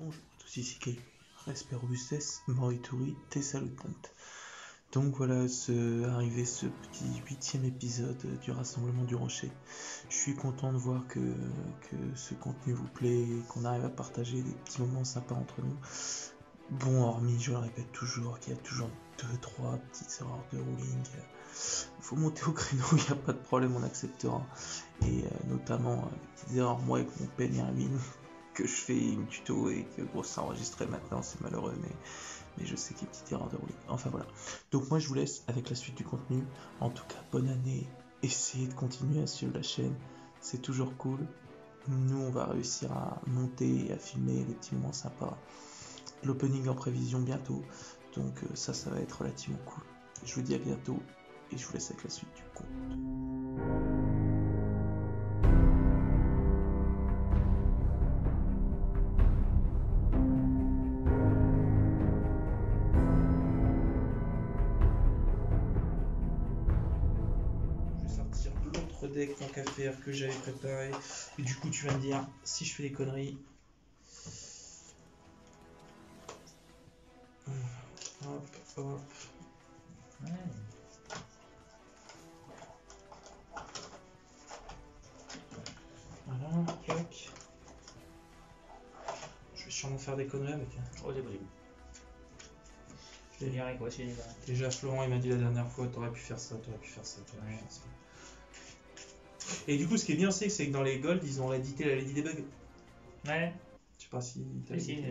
Bonjour à tous, ici Kay. Respect robustesse, Morituri, te salutant. Donc voilà, arrivé ce petit 8e épisode du Rassemblement du Rocher. Je suis content de voir que ce contenu vous plaît et qu'on arrive à partager des petits moments sympas entre nous. Bon, hormis, je le répète toujours, qu'il y a toujours 2-3 petites erreurs de ruling. Faut monter au créneau, il n'y a pas de problème, on acceptera. Et notamment, des petites erreurs, moi avec mon pen Erwin, que je fais une tuto et que bon, ça enregistré maintenant, c'est malheureux, mais je sais qu'il y a une petite erreur de ruling. Enfin voilà. Donc moi je vous laisse avec la suite du contenu. En tout cas, bonne année. Essayez de continuer à suivre la chaîne. C'est toujours cool. Nous, on va réussir à monter et à filmer des petits moments sympas. L'opening en prévision bientôt. Donc ça va être relativement cool. Je vous dis à bientôt et je vous laisse avec la suite du contenu. Deck tant qu'à faire que j'avais préparé et du coup tu vas me dire si je fais des conneries. Hop hop ouais. Voilà, clac. Je vais sûrement faire des conneries avec. Oh c'est possible. Je te dirais quoi si déjà Florent il m'a dit la dernière fois t'aurais pu faire ça, t'aurais pu faire ça, t'aurais pu faire ça. Et du coup, ce qui est bien, c'est que dans les Gold, ils ont réédité la Lady Debug. Ouais. Je sais pas si t'as vu.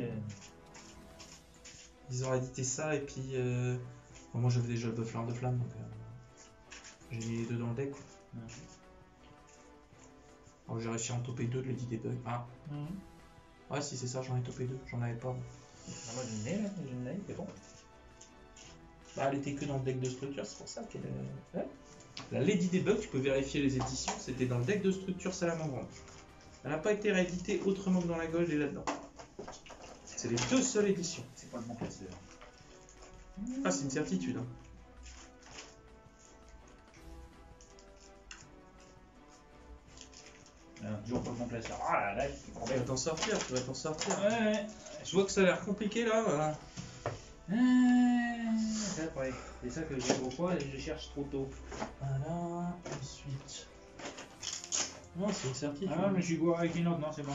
Ils ont réédité ça, et puis... Bon, moi, j'avais déjà le Buffler de Flamme, donc... j'ai mis les deux dans le deck, quoi. Ouais. Alors, j'ai réussi à en toper 2 de Lady Debug. Ah. Ouais, si c'est ça, j'en ai topé 2. J'en avais pas. Ah, moi, j'ai une naille, c'est bon. Bah, elle était que dans le deck de structure, c'est pour ça qu'elle... Ouais. La Lady Debug, tu peux vérifier les éditions, c'était dans le deck de structure Salamandre. Elle n'a pas été rééditée autrement que dans la Gold et là-dedans. C'est les deux seules éditions. C'est pas le bon classeur. Ah, c'est une certitude. Hein. Toujours pas le bon classeur. Ah là, tu vas t'en sortir, tu vas t'en sortir. Ouais. Je vois que ça a l'air compliqué là. Voilà. C'est ça que j'ai pourquoi et je cherche trop tôt. Voilà, ensuite. Non, c'est une certitude. Ah, mais je suis gouré avec une autre, non, c'est bon.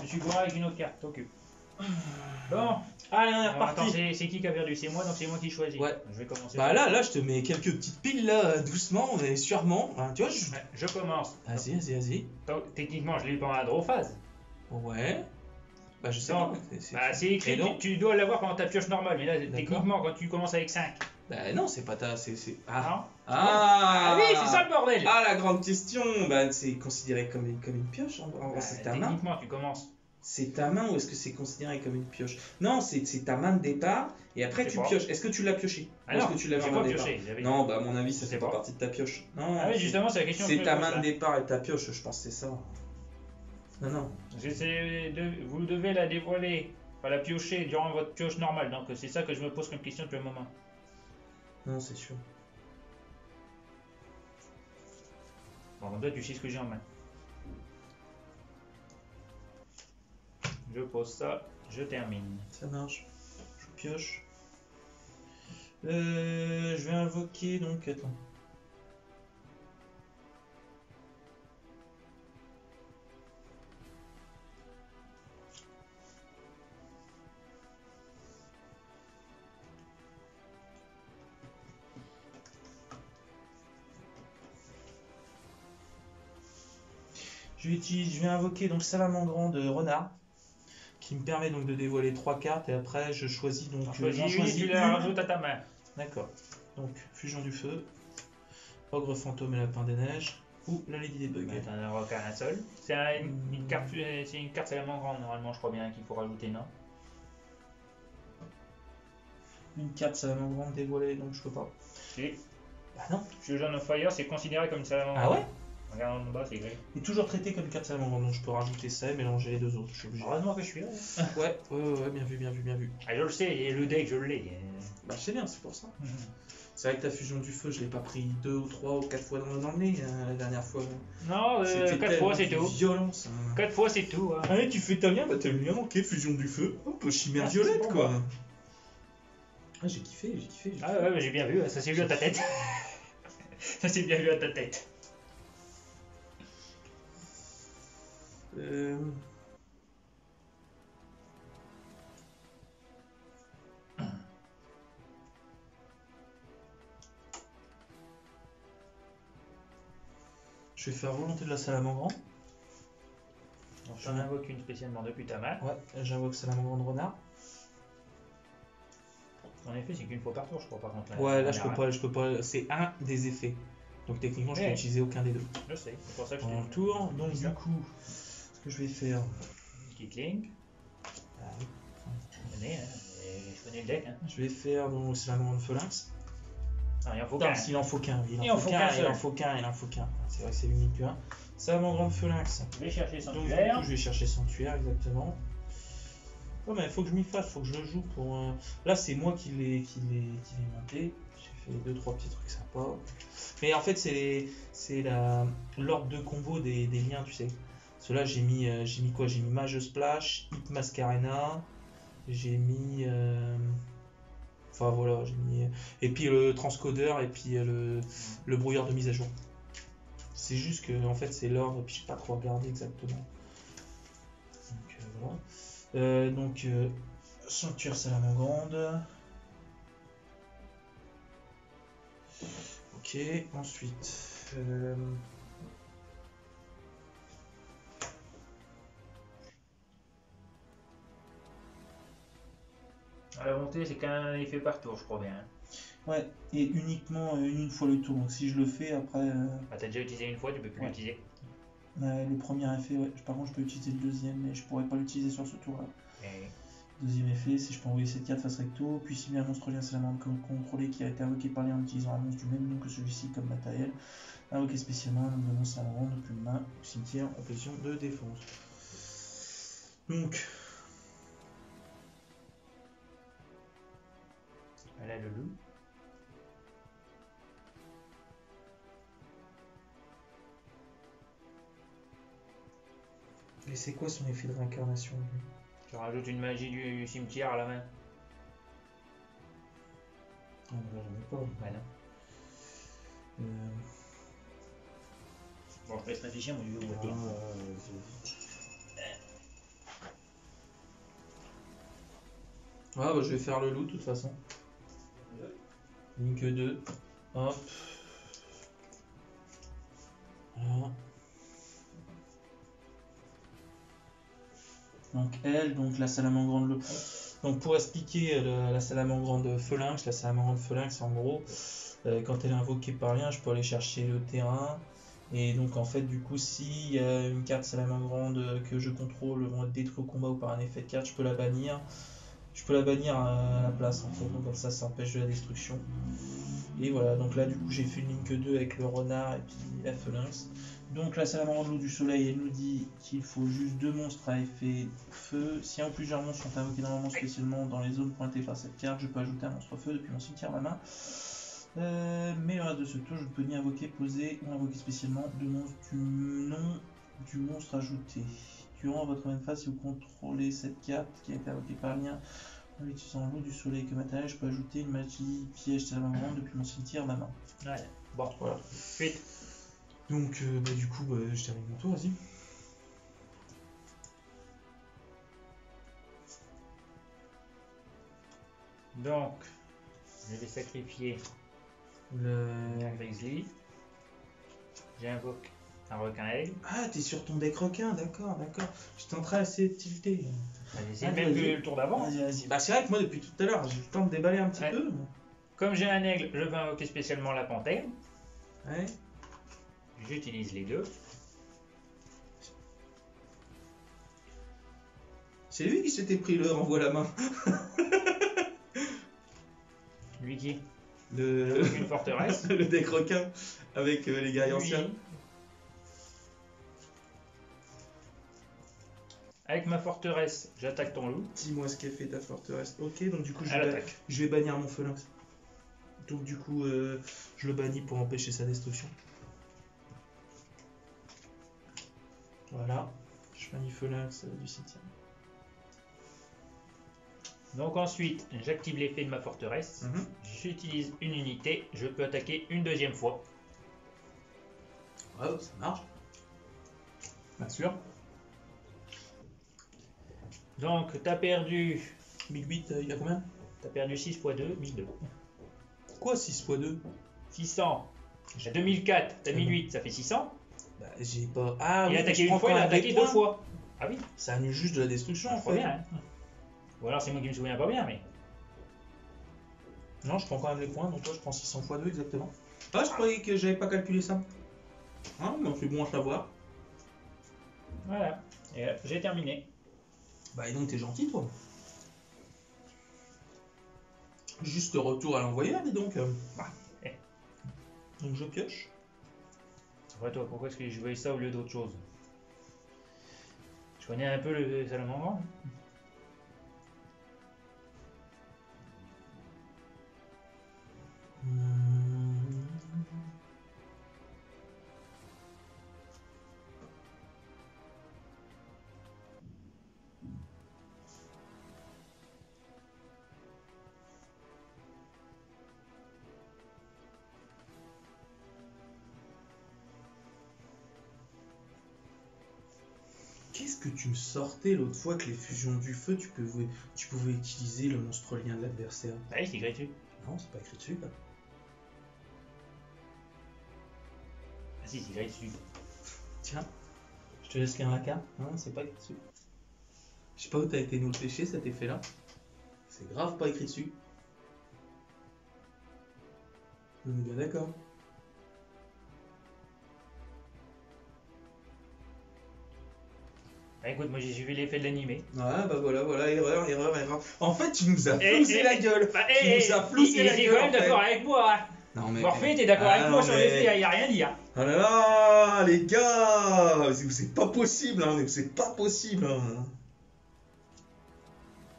Je suis gouré avec une autre carte, t'occupe. Bon, allez, on est reparti. C'est qui a perdu? C'est moi, donc c'est moi qui choisis. Ouais. Je vais commencer. Bah là, je te mets quelques petites piles là, doucement, mais sûrement. Hein, tu vois, je commence. Vas-y. Techniquement, je l'ai pas en adrophase. Ouais. Bah je sais pas. C'est écrit, tu dois l'avoir pendant ta pioche normale, mais là, techniquement, quand tu commences avec 5. Bah non, c'est pas ta... Ah oui, c'est ça le bordel. Ah, la grande question. Bah c'est considéré comme une pioche, en vrai, c'est ta main. Techniquement, tu commences. C'est ta main ou est-ce que c'est considéré comme une pioche? Non, c'est ta main de départ et après tu pioches. Est-ce que tu l'as pioché? Est-ce que tu l'as pas pioché? Non, bah à mon avis, ça fait pas partie de ta pioche. Non. Ah oui, justement, c'est la question. C'est ta main de départ et ta pioche, je pense que c'est ça. Non. Vous devez la dévoiler, enfin la piocher durant votre pioche normale, donc c'est ça que je me pose comme question depuis le moment. Non, c'est sûr. Bon, toi tu sais ce que j'ai en main. Je pose ça, je termine. Ça marche. Je pioche. Je vais invoquer donc. Attends. Je vais invoquer donc Salamandre de Renard, qui me permet donc de dévoiler 3 cartes et après je choisis donc. Tu la rajoutes à ta main. D'accord. Donc Fusion du Feu, Ogre Fantôme et Lapin des Neiges ou la Lady Debug. T'en as qu'un seul. C'est une carte Salamandre normalement, je crois bien qu'il faut rajouter, non? Une carte Salamandre dévoilée, donc je peux pas. Si. Bah non. Fusion of Fire, c'est considéré comme une Salamandre. Ah ouais? Regarde en bas, c'est gris. Et toujours traité comme carte Salamandre, donc je peux rajouter ça et mélanger les deux autres. Je suis obligé. Heureusement que je suis là. Ouais, bien vu. Ah, je le sais, et le deck, je l'ai. Bah, c'est bien, c'est pour ça. C'est vrai que ta fusion du feu, je l'ai pas pris 2 ou 3 ou 4 fois dans le nez la dernière fois. Non, C'était 4 fois c'est tellement tout. violence. 4 fois c'est tout. Hein. Ah, tu fais ta bien, bah t'as le mien, ok, fusion du feu, hop, chimère Ah, violette c'est bon, quoi. moi. Ah, j'ai kiffé, j'ai kiffé. Ah ouais, mais j'ai bien vu, ça s'est vu à ta tête. Ça s'est bien vu à ta tête. Euh... Je vais faire volonté de la salamandre. Donc j'en invoque une spécialement depuis ta main. Ouais, j'invoque salamandre de renard. En effet, c'est qu'une fois par tour, je crois, par contre. Ouais, là je peux pas, c'est un des effets. Donc techniquement, je peux utiliser aucun des deux. Je sais, c'est pour ça que je Pendant le tour, donc du coup, ce que je vais faire. Kickling. Ah oui. Je connais le deck. Hein. Je vais faire donc salamandre de phalanx. Non, il en faut Putain, qu'un. il en faut qu'un, Il en faut qu'un seul. il en faut qu'un, il en faut qu'un. C'est vrai que c'est l'unique qu'un. Salamandre de phalanx. Je vais chercher Donc du sanctuaire. coup, je vais chercher sanctuaire, exactement. Oh, mais il faut que je m'y fasse, faut que je le joue pour. Là, c'est moi qui l'ai monté. J'ai fait 2-3 petits trucs sympas. Mais en fait, c'est l'ordre de combo des liens, tu sais. Ceux-là, j'ai mis quoi? J'ai mis Mage Splash, Hip Mascarena. J'ai mis. Enfin voilà, j'ai mis. Et puis le transcodeur et puis le brouilleur de mise à jour. C'est juste que en fait c'est l'ordre, et puis je sais pas trop regarder exactement. Donc voilà. Sanctuaire salamandre. Ok, ensuite. La volonté, c'est qu'un effet par tour, je crois bien. Ouais, et uniquement une fois le tour. Donc si je le fais après. Bah, t'as déjà utilisé une fois, tu peux plus l'utiliser. Le premier effet, ouais. Par contre, je peux utiliser le deuxième, mais je pourrais pas l'utiliser sur ce tour-là. Et... Deuxième effet, si je peux envoyer cette carte face recto, puis si bien un monstre lien salamandre contrôlé qui a été invoqué par lien en utilisant un monstre du même nom que celui-ci comme matériel, invoqué spécialement un nombre de monstres salamandre depuis une main au cimetière en position de défense. Donc. Là, le loup. Et c'est quoi son effet de réincarnation? Tu rajoutes une magie du cimetière à la main. Ah, là, j'en ai pas. Ouais, non. Bon, je laisse réfléchir, moi, je vais voter. Ah, bah, je vais faire le loup de toute façon. Link 2. Hop. Voilà. Donc elle, donc la salamandre de donc pour expliquer la salamandre de phalanx, la salamandre de phalanx en gros, quand elle est invoquée par lien, je peux aller chercher le terrain. Et donc en fait du coup si y a une carte salamandre que je contrôle vont être détruite au combat ou par un effet de carte, je peux la bannir. Je peux la bannir à la place en fait, donc comme ça empêche de la destruction. Et voilà, donc là du coup j'ai fait une Link 2 avec le renard et puis la phalanx. Donc la salamandre de l'eau du soleil, elle nous dit qu'il faut juste 2 monstres à effet feu. Si un ou plusieurs monstres sont invoqués normalement spécialement dans les zones pointées par cette carte, je peux ajouter un monstre feu depuis mon cimetière à ma main. Mais le reste de ce tour, je ne peux ni invoquer, poser ou invoquer spécialement 2 monstres du nom du monstre ajouté. Durant votre même phase, si vous contrôlez cette carte qui a été invoquée par lien en utilisant l'eau du soleil comme matériel, je peux ajouter une magie piège salamandre depuis mon cimetière à ma main. Ouais, bon, Voilà. Suite. Donc du coup, je termine mon tour, vas-y. Donc, je vais sacrifier Le... un grizzly. J'invoque un requin-aigle. Ah, t'es sur ton deck requin, d'accord. J'étais en train d'essayer de tilter. C'est même que le tour d'avant. Vas-y. Bah c'est vrai que moi depuis tout à l'heure, j'ai eu le temps de déballer un petit peu. Comme j'ai un aigle, je vais invoquer spécialement la panthère. Ouais. J'utilise les deux. C'est lui qui s'était pris le renvoi la main. Lui qui Une forteresse. Le deck requin avec les guerriers anciens. Avec ma forteresse, j'attaque ton loup. Dis-moi ce qu'a fait ta forteresse. Ok, donc du coup Elle attaque. je vais bannir mon phalanx. Donc du coup, je le bannis pour empêcher sa destruction. Voilà. Je bannis Phalanx du cimetière. Donc ensuite, j'active l'effet de ma forteresse. J'utilise une unité. Je peux attaquer une deuxième fois. Ouais, ça marche. Bien sûr. Donc, t'as perdu 1008, il y a combien? T'as perdu 6 x 2, 1002. Quoi 6 x 2? 600. J'ai 2004, t'as 1008, ça fait 600. Bah, j'ai pas. Ah, Il a oui, attaqué je prends une fois, il quand a même des attaqué deux points. fois. Ah oui, Ça annule juste de la destruction en pas fait. bien. Hein. Ou alors c'est moi qui me souviens pas bien, mais. Non, je prends quand même les points, donc toi je prends 600 x 2 exactement. Ah, je croyais que j'avais pas calculé ça. Hein, mais c'est bon à savoir. Voilà, et j'ai terminé. Bah, et donc t'es gentil toi. Juste retour à l'envoyeur, dis donc. Donc je pioche. Ouais, toi, pourquoi est-ce que je voyais ça au lieu d'autre chose? Je connais un peu le salamandre. Qu'est-ce que tu me sortais l'autre fois que les fusions du feu, tu pouvais utiliser le monstre lien de l'adversaire? Ah oui, c'est écrit dessus. Non, c'est pas écrit dessus là. Ah si, c'est écrit dessus. Tiens, je te laisse un carte. Non, c'est pas écrit dessus. Je sais pas où t'as été nous le pêcher cet effet là. C'est grave pas écrit dessus. On est bien d'accord. Ah, écoute, moi j'ai suivi l'effet de l'animé. Ouais, bah voilà, erreur. En fait, tu nous as floussé la gueule. Bah, Tu nous as floussé la il est gueule. quand même d'accord avec moi. Hein. Non mais. Morphée, t'es d'accord avec moi sur l'effet, il a rien dit. Hein. Oh là là, les gars, c'est pas possible, hein, c'est pas possible. Hein.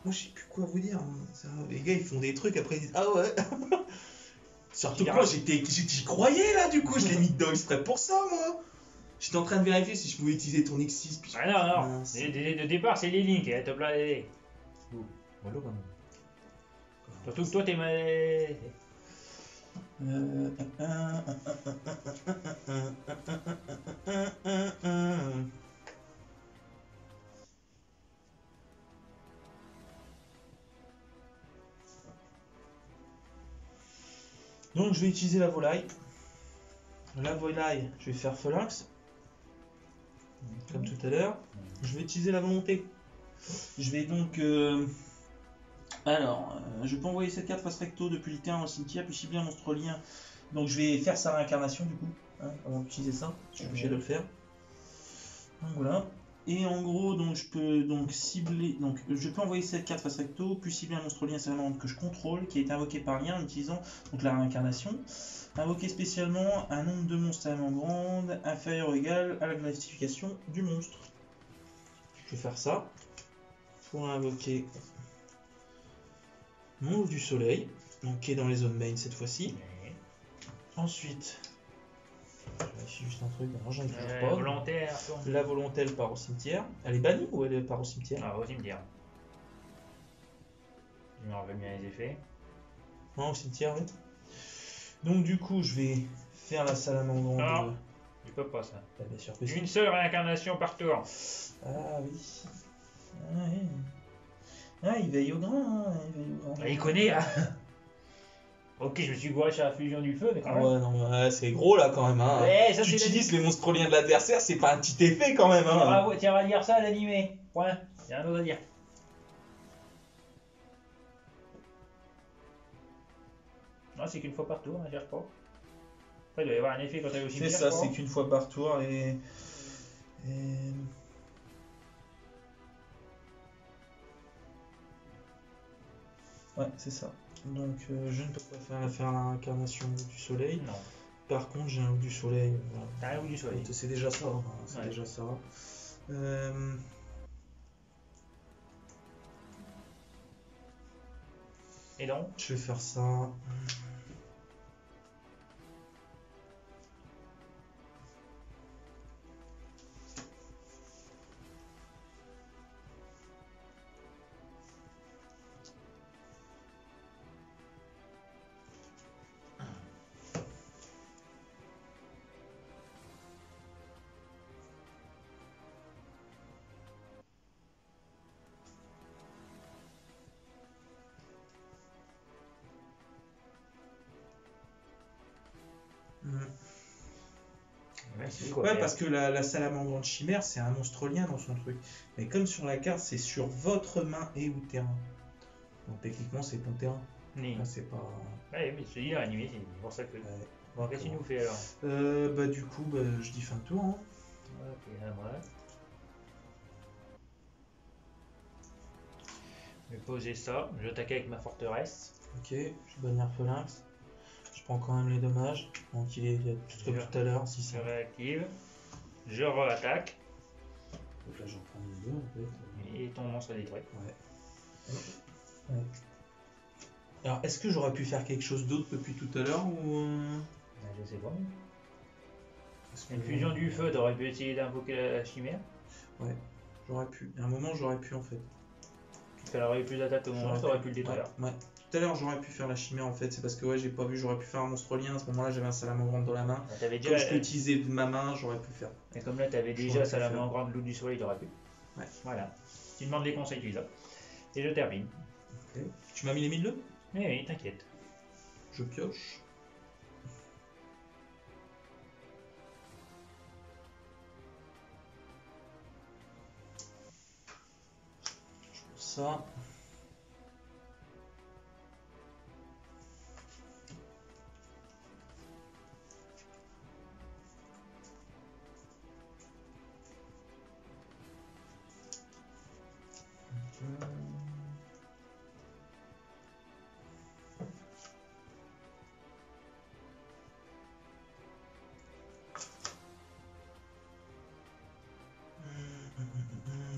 Moi, je sais plus quoi vous dire. Hein. Ça, les gars, ils font des trucs après ils disent ah ouais. Surtout que moi, j'y croyais là, du coup, je l'ai mis dedans exprès pour ça, moi. J'étais en train de vérifier si je pouvais utiliser ton X6. Puis Ah non. De départ, c'est les links, elle te plaît les. Voilà, quand même. Surtout que toi, t'es mal. Donc je vais utiliser la volaille. La volaille, je vais faire Phalanx. Comme tout à l'heure. Je vais utiliser la volonté. Je vais donc... Alors, je peux envoyer cette carte face recto depuis le terrain au cimetière, puis cibler un monstre lien. Donc je vais faire sa réincarnation du coup, hein, avant d'utiliser ça. Je suis obligé de le faire. Donc voilà. Et en gros, donc je peux donc cibler, donc je peux envoyer cette carte face recto, puis cibler un monstre lien salamandre que je contrôle, qui a été invoqué par lien en utilisant donc la réincarnation. Invoquer spécialement un nombre de monstres salamandres inférieur ou égal à la classification du monstre. Je vais faire ça pour invoquer monstre du soleil, donc qui est dans les zones main cette fois-ci. Ensuite, je vérifie juste un truc, non, j'en ai toujours pas. Volontaire. La volonté, elle part au cimetière. Elle est bannie ou elle part au cimetière? Ah, au cimetière. Je me rappelle bien les effets. Non, au cimetière, oui. Donc du coup, je vais faire la salamandre. Non, je peux pas ça. Bah, bien sûr que si. Une seule réincarnation par tour. Ah oui. Ah, oui. Ah, il veille au grain. Hein. Il veille au grain. Ah, il connaît, hein. Ok, je me suis gouré sur la fusion du feu, mais quand Ah même. ouais, non, mais c'est gros là quand même. Hein. Ouais, ça, tu c'est utilises les monstres liens de l'adversaire, c'est pas un petit effet quand même. Hein. Tiens, on va dire ça à l'animé. Point. Il y a un autre à dire. Non, c'est qu'une fois par tour, hein, cherche pas. Après, il doit y avoir un effet quand t'es au cimetière. C'est ça, c'est qu'une fois par tour et... Ouais, c'est ça. Donc je ne peux pas faire l'incarnation du soleil. Non. Par contre, j'ai un look du soleil. Voilà. T'as un look du soleil. C'est déjà ça. Hein, c'est Ouais. déjà ça. Et donc, Je vais faire ça. c'est quoi Ouais, faire. parce que la salamandre chimère, c'est un monstre lien dans son truc. Mais comme sur la carte, c'est sur votre main et ou terrain. Donc techniquement, c'est ton terrain. Ni. Là, c'est pas. Ouais, mais celui là animé, c'est pour ça que. Ouais. Bon, qu'est-ce qu'il nous fait alors? Bah du coup, bah, je dis fin de tour. Hein. Ok, à moi. Je vais poser ça, je vais attaquer avec ma forteresse. Ok, je bannir Phalanx. Je prends quand même les dommages. Donc il est tout comme tout à l'heure. Si Je ça. réactive. Je re-attaque. Donc là, j'en prends les deux en fait. Et ton monstre est détruit. Ouais. Alors, est-ce que j'aurais pu faire quelque chose d'autre depuis tout à l'heure ou Je sais pas. Parce que- Une fusion du feu, t'aurais pu essayer d'invoquer la chimère. Ouais, j'aurais pu. À un moment, j'aurais pu en fait. Qu'elle aurait eu plus d'attaque au monstre, t'aurais pu le détruire. Ouais. Tout à l'heure, j'aurais pu faire la chimère en fait. C'est parce que ouais, j'ai pas vu. J'aurais pu faire un monstre lien. À ce moment-là, j'avais un salamandre dans la main. Ah, t'avais Comme déjà, je peux utiliser ma main, j'aurais pu faire. et comme là, t'avais déjà J'aurais pu Salamandre de loup du soleil, t'aurais pu. Ouais. Voilà. Tu demandes des conseils, tu les as. Et je termine. Ok. Tu m'as mis les 1000 bleus. Oui, t'inquiète. Je pioche. Je pose ça.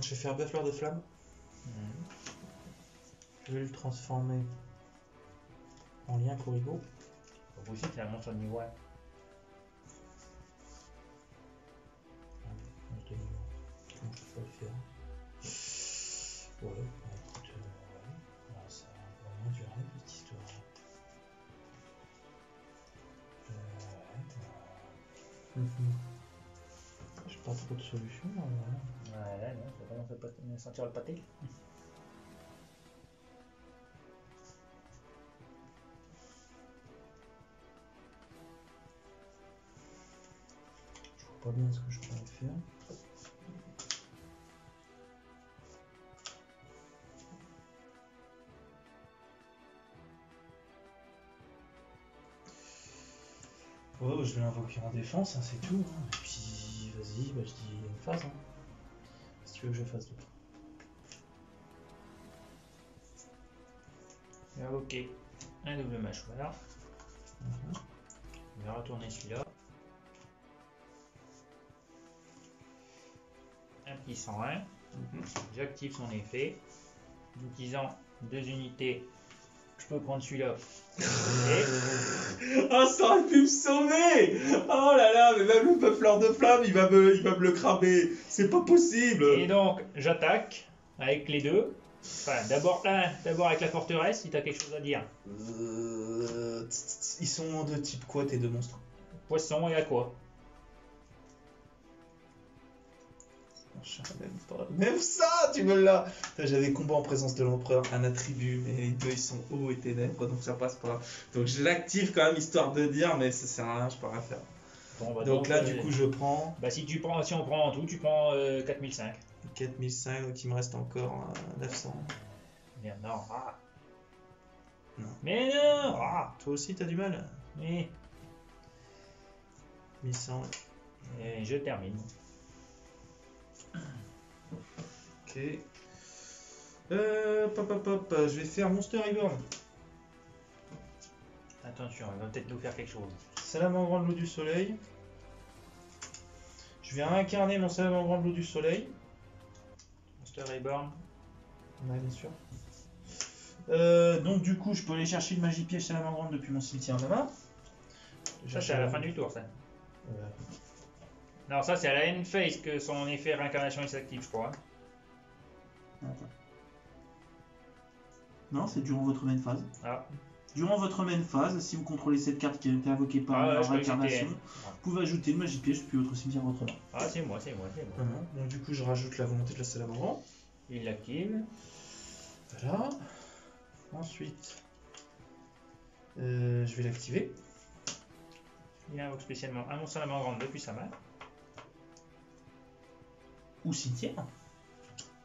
Je vais faire Buffleur de flamme. Je vais le transformer en lien Corrigo. Vous aussi, c'est un monstre de niveau 1. Comment je peux le faire? Ouais, bah, écoute, ouais. Alors, ça va vraiment durer cette histoire. J'ai pas trop de solutions là. Ouais, non, ça commence à sentir le pâté. Je vois pas bien ce que je pourrais faire. Ouais, bah, je vais l'invoquer en défense, hein, c'est tout. Hein. Et puis, vas-y, bah, je dis une phase. Hein. Si tu veux que je fasse d'autres. Ok. Un double mâchoire. Je vais retourner celui-là. Un petit 101. J'active son effet. En utilisant 2 unités, je peux prendre celui-là. Ah, ça aurait pu me sauver! Oh là là, mais même le Buffleur de flamme, il va me le cramer. C'est pas possible! Et donc, j'attaque avec les deux. Enfin, d'abord avec la forteresse, si tu as quelque chose à dire. Ils sont de type quoi, tes deux monstres? Poisson et à quoi? Je sais même pas. Même ça, tu me l'as! J'avais combat en présence de l'empereur, un attribut, mais les deux ils sont hauts et ténèbres, donc ça passe pas. Donc je l'active quand même histoire de dire, mais ça sert à rien, je peux rien faire. Bon, bah, Donc là, du coup, je prends bah, si on prend en tout, tu prends 4005. 4005, donc il me reste encore 900. Merde, non. Ah. Non. Mais non. Ah. Toi aussi, t'as du mal? Oui. 1100. Et je termine. Ok. Pop, je vais faire Monster Reborn. Attention, il va peut-être nous faire quelque chose. Salamandre de l'eau du soleil. Je vais incarner mon salamandre de l'eau du soleil. Monster Reborn. Ouais, bien sûr. Donc du coup, je peux aller chercher le magie piège salamandre depuis mon cimetière de main. Ça, c'est à la fin du tour, ça. Euh, Non, ça, c'est à la end phase que son effet réincarnation il s'active, je crois. Attends. Non, c'est durant votre main phase. Ah. Durant votre main phase, si vous contrôlez cette carte qui a été invoquée par Ah, ouais, je leur croyais que incarnation, c'était- vous pouvez ajouter le magie piège depuis votre cimetière de votre main. Ah, c'est moi. Voilà. Donc du coup, je rajoute la volonté de la salamandre. Il l'active. Voilà. Ensuite, je vais l'activer. Il invoque spécialement un monstre salamandre depuis sa main. Ou cimetière.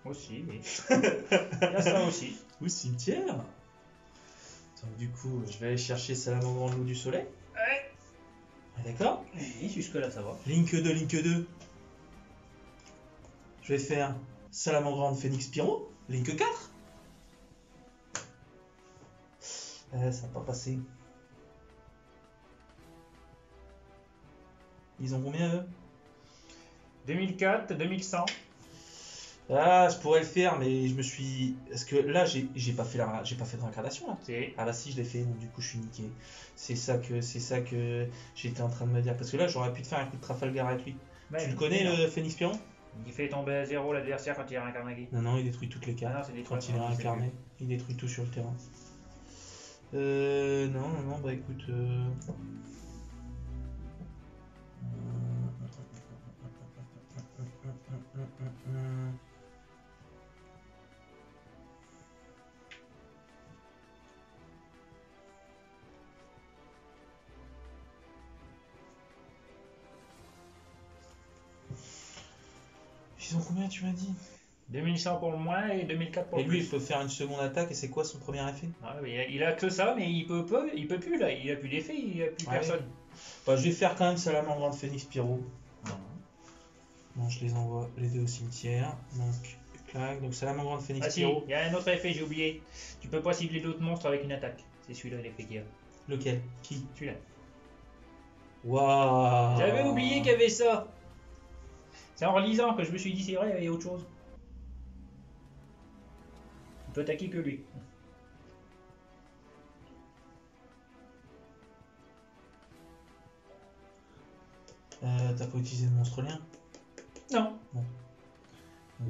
Aussi, oui. Il y a ça aussi. Ou cimetière. Donc du coup, je vais aller chercher Salamandre Loup du Soleil. Ouais. D'accord. Oui, jusque-là, ça va. Link 2, Link 2. Je vais faire Salamandre Phoenix Pyro. Link 4. Ça va pas passer. Ils ont combien eux? 2004, 2100. Ah, je pourrais le faire, mais je me suis. Parce que là, j'ai pas fait de réincarnation là. C'est. Ah bah si, je l'ai fait, donc du coup je suis niqué. C'est ça que j'étais en train de me dire. Parce que là, j'aurais pu te faire un coup de Trafalgar avec lui. Ouais, Tu le connais, le Phoenix Pyro? Il fait tomber à 0 l'adversaire quand il est réincarné. Non, il détruit toutes les cartes. Ah non, c'est des Quand trucs, il est je sais réincarné, il détruit tout sur le terrain. Non, bah écoute. Ils ont combien, tu m'as dit? 2100 pour le moins et 2004 pour Et le lui, plus. il peut faire une seconde attaque, et c'est quoi son premier effet? Ouais, mais il a que ça, mais il peut plus là. Il a plus d'effet, il a plus Ouais. personne. Bah, je vais faire quand même Salamandre de Phoenix Pyro. Non. Bon, je les envoie les deux au cimetière. Donc, clac. Donc, Salamandre de Phoenix Ah si, Pyro. il y a un autre effet, j'ai oublié. Tu peux pas cibler d'autres monstres avec une attaque. C'est celui-là l'effet qu'il y a. Lequel? Qui? Celui-là. Waouh! J'avais oublié qu'il y avait ça. C'est en relisant que je me suis dit c'est vrai, il y a autre chose. Tu peux attaquer que lui. T'as pas utilisé le monstre lien? Non. Donc,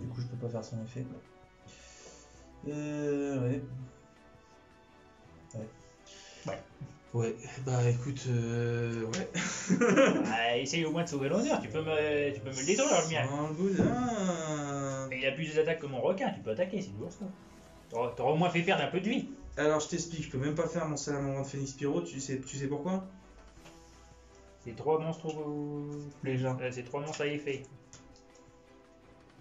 du coup, je peux pas faire son effet. Ouais. Ouais, bah écoute, ouais. Bah, essaye au moins de sauver l'honneur. Tu peux me le détruire le mien. Un boudin. Mais il a plus d'attaques que mon requin. Tu peux attaquer, c'est toujours ça. T'auras au moins fait perdre un peu de vie. Alors, je t'explique, je peux même pas faire mon Salamandre de Phoenix Pyro, tu sais pourquoi? C'est 3 monstres Déjà. c'est 3 monstres à effet.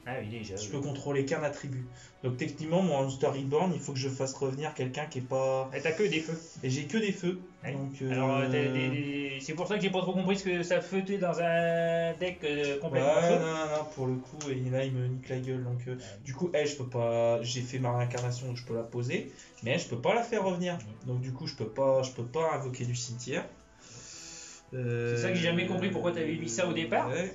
Ah oui, déjà. Je peux contrôler qu'un attribut. Donc techniquement, mon Monster Reborn, il faut que je fasse revenir quelqu'un qui est pas... Et t'as que des feux. Et j'ai que des feux. Ouais. Donc, Alors, c'est pour ça que j'ai pas trop compris ce que ça feutait dans un deck complètement ouais, feu. non, pour le coup, et là, il me nique la gueule. Donc, du coup, elle, je peux pas... J'ai fait ma réincarnation, donc je peux la poser. Mais elle, je peux pas la faire revenir. Donc, du coup, je peux pas invoquer du cimetière. C'est ça que j'ai jamais compris, pourquoi t'avais mis ça au départ. Ouais.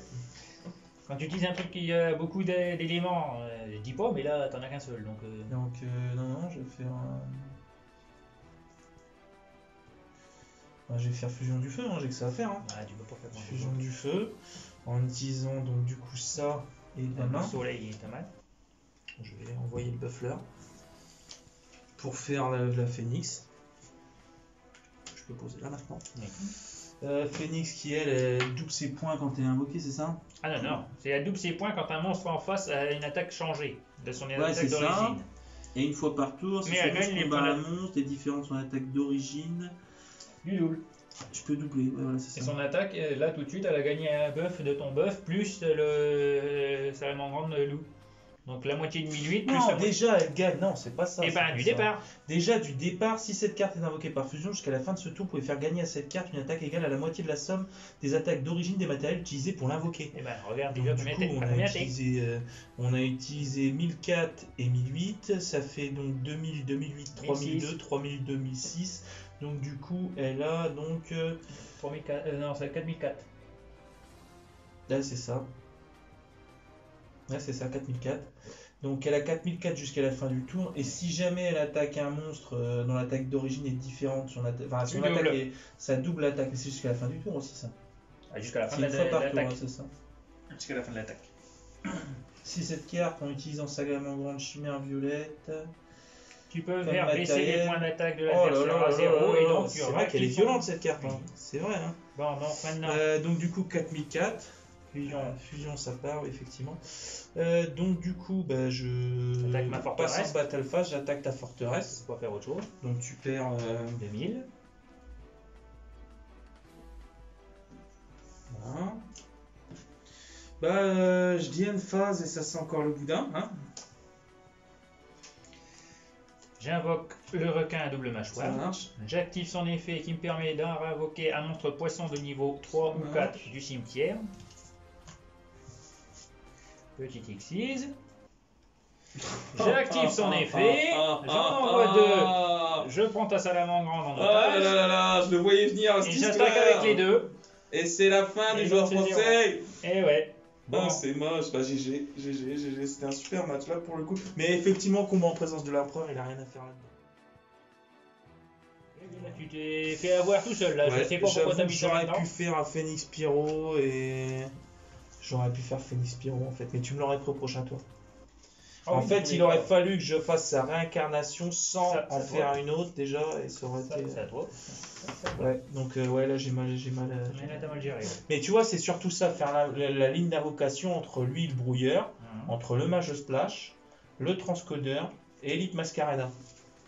Quand tu utilises un truc qui a beaucoup d'éléments, je dis pas, mais là t'en as qu'un seul. Donc, Donc, non, je vais faire... je vais faire fusion du feu, hein, j'ai que ça à faire. Hein. ouais, tu peux pas faire grand Fusion du feu, en utilisant donc du coup ça et ma Le main. soleil il est pas mal. Je vais envoyer le buffler pour faire la phénix. Je peux poser là maintenant. Phénix qui elle double ses points quand elle est invoquée, c'est ça? Ah non, non, c'est la double ses points quand un monstre en face a une attaque changée de son attaque c'est ça. d'origine. Et une fois par tour, si Mais ce elle gagne monstre les combat points un monstre est différent de son attaque d'origine, Du double. je peux doubler. Ouais, voilà, c'est Et ça. son attaque, là tout de suite, elle a gagné un buff de ton buff plus le salamandre loup. Donc la moitié de 1008 plus la Non, moitié. déjà elle gagne. Non, c'est pas ça. Et c'est ben pas du ça. départ. Déjà du départ, si cette carte est invoquée par fusion, jusqu'à la fin de ce tour, vous pouvez faire gagner à cette carte une attaque égale à la moitié de la somme des attaques d'origine des matériels utilisés pour l'invoquer. Et ben regarde Donc, déjà du coup, combien t'es. on a utilisé 1004 et 1008, ça fait donc 2000, 2008, 3002, 3000, 2006. Donc du coup, elle a donc... 3004, non, c'est 4004. Là, c'est ça. Là, c'est ça, 4004. Donc elle a 4004 jusqu'à la fin du tour. Et si jamais elle attaque un monstre dont l'attaque d'origine est différente, son attaque est sa double attaque. Mais c'est jusqu'à la fin du tour aussi, ça. Ah, jusqu'à la fin C'est de une fois par tour, l'attaque. hein, c'est ça. Jusqu'à la fin de l'attaque. Si cette carte, en utilisant Salamandre grande chimère violette... Tu peux Comme faire baisser matériel. les points d'attaque de Oh là l'adversaire là à là 0 là et là, donc tu c'est vrai qu'elle est violente cette carte, hein. C'est vrai. Hein. Bon, donc maintenant, Donc du coup 4004, fusion ça part, oui, effectivement. Donc du coup, bah, je Attaque ma forteresse. passe en battle phase, j'attaque ta forteresse. on va faire autre chose. Donc tu perds 2000. voilà. Je dis une phase et ça sent encore le boudin. Hein. J'invoque le requin à double Ça mâchoire. marche. J'active son effet qui me permet d'invoquer un monstre poisson de niveau 3 ou 4 du cimetière. Petite exquise. J'active son effet. J'en envoie 2. Je prends ta salamandre en Ah là otage. là là, je le voyais venir à ce Et disque-là. j'attaque avec les 2. Et c'est la fin Et du donc, joueur c'est français. Et ouais. Bon. Ah, c'est moche. Bah, GG, c'était un super match là pour le coup. Mais effectivement, combat en présence de l'empereur, il a rien à faire là-dedans. Tu t'es fait avoir tout seul là. Je sais pas pourquoi t'as mis ça J'aurais là-dedans. pu faire un Phoenix Pyro et. J'aurais pu faire Phoenix Pyro en fait, mais tu me l'aurais pris au prochain tour. Ah En oui, fait, mais il aurait fallu que je fasse sa réincarnation sans Ça, en ça faire doit. une autre déjà, et ça aurait Ça, été. c'est à toi. Ouais, donc ouais, là j'ai mal. Mais là t'as mal géré. Ouais. Mais tu vois, c'est surtout ça, faire la ligne d'invocation entre lui et le brouilleur, Mhm. entre le mage splash, le transcodeur et Elite Mascarena.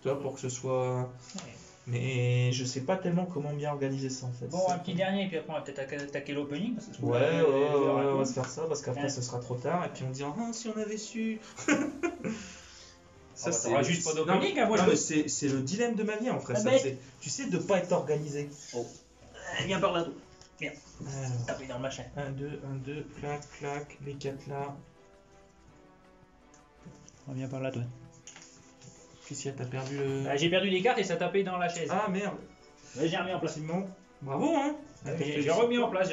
Tu vois, pour que ce soit. Ouais. Mais je sais pas tellement comment bien organiser ça en fait. Bon, un petit dernier, et puis après on va peut-être attaquer l'opening. parce que Ouais, on va se faire. faire ça parce qu'après Ouais. ce sera trop tard et puis on dira ah si on avait su. Ça, t'auras juste pas d'opening, non, hein, moi, non, je- mais c'est le dilemme de ma vie en fait. Ah, Ça, bête. tu sais de pas être organisé. Viens par là, toi. Alors, Taper dans le machin. 1, 2, clac, clac, les 4 là. Viens par là, toi. Qu'est-ce qu'il y a? T'as perdu le. Bah, j'ai perdu les cartes et ça tapait dans la chaise. Ah merde. Ouais, j'ai remis en place. Simon. Bravo hein. J'ai remis en place,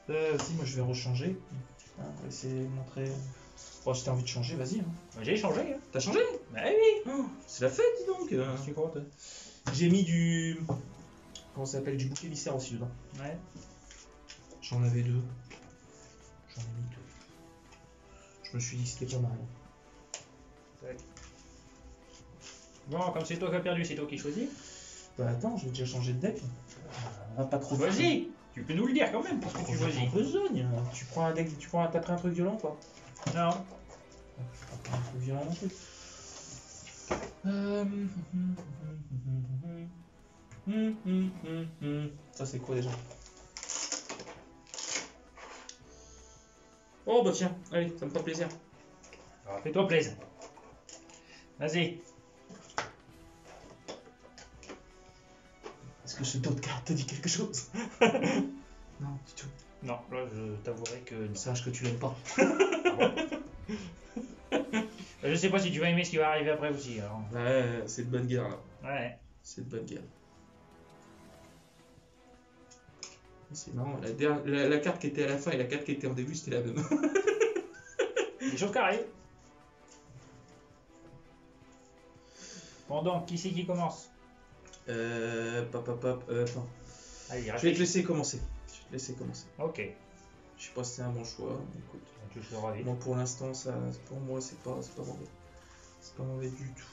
Si, moi je vais rechanger. On va essayer de montrer. Bon, si t'as envie de changer, vas-y. Hein. J'ai changé. Hein. T'as changé? Bah oui. Oh, c'est la fête, dis donc. Tu crois, toi? J'ai mis du. Comment ça s'appelle? Du bouc émissaire aussi dedans. Ouais. J'en avais 2. J'en ai mis 2. Je me suis dit que c'était pas mal. Bon, comme c'est toi qui as perdu, c'est toi qui choisis. Bah attends, j'ai déjà changé de deck. On va pas trop. Vas-y. Tu peux nous le dire quand même, parce que tu choisis. En besogne. Tu prends un deck, t'as pris un truc violent quoi? Non. Pas un truc violent non plus. Ça c'est quoi déjà? Oh bah tiens, allez, ça me fait plaisir. Alors, fais-toi plaisir. Vas-y. Est-ce que ce dos de carte te dit quelque chose? Non, du tout. Non, là, je t'avouerai que. Sache que tu l'aimes pas. Je sais pas si tu vas aimer ce qui va arriver après aussi. Alors. Ouais, c'est de bonne guerre là. Ouais. C'est de bonne guerre. C'est marrant, la carte qui était à la fin et la carte qui était en début, c'était la même. Les choses qui arrivent. Pendant, qui c'est qui commence? Attends. Allez, Je vais te réfléchis. laisser commencer. Ok. Je sais pas si c'est un bon choix. Écoute, Tu le sauras vite. moi pour l'instant, ça, pour moi, c'est pas mauvais. C'est pas mauvais du tout.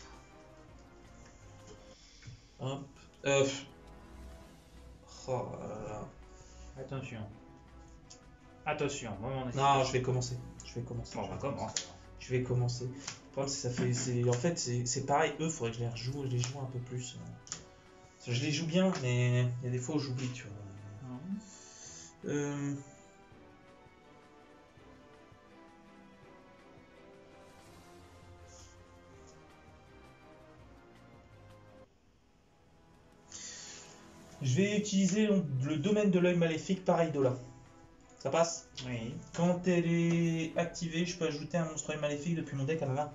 Hop. Oh là là. Attention. Attention, moment de Non, je vais commencer. Bon, bah, commence. Je vais commencer. Le problème, c'est que ça fait. En fait, c'est pareil. Eux, faudrait que je les joue un peu plus. Je les joue bien, mais il y a des fois où j'oublie, tu vois. Je vais utiliser le domaine de l'œil maléfique par Idola. Ça passe? Oui. Quand elle est activée, je peux ajouter un monstre œil maléfique depuis mon deck à ma main.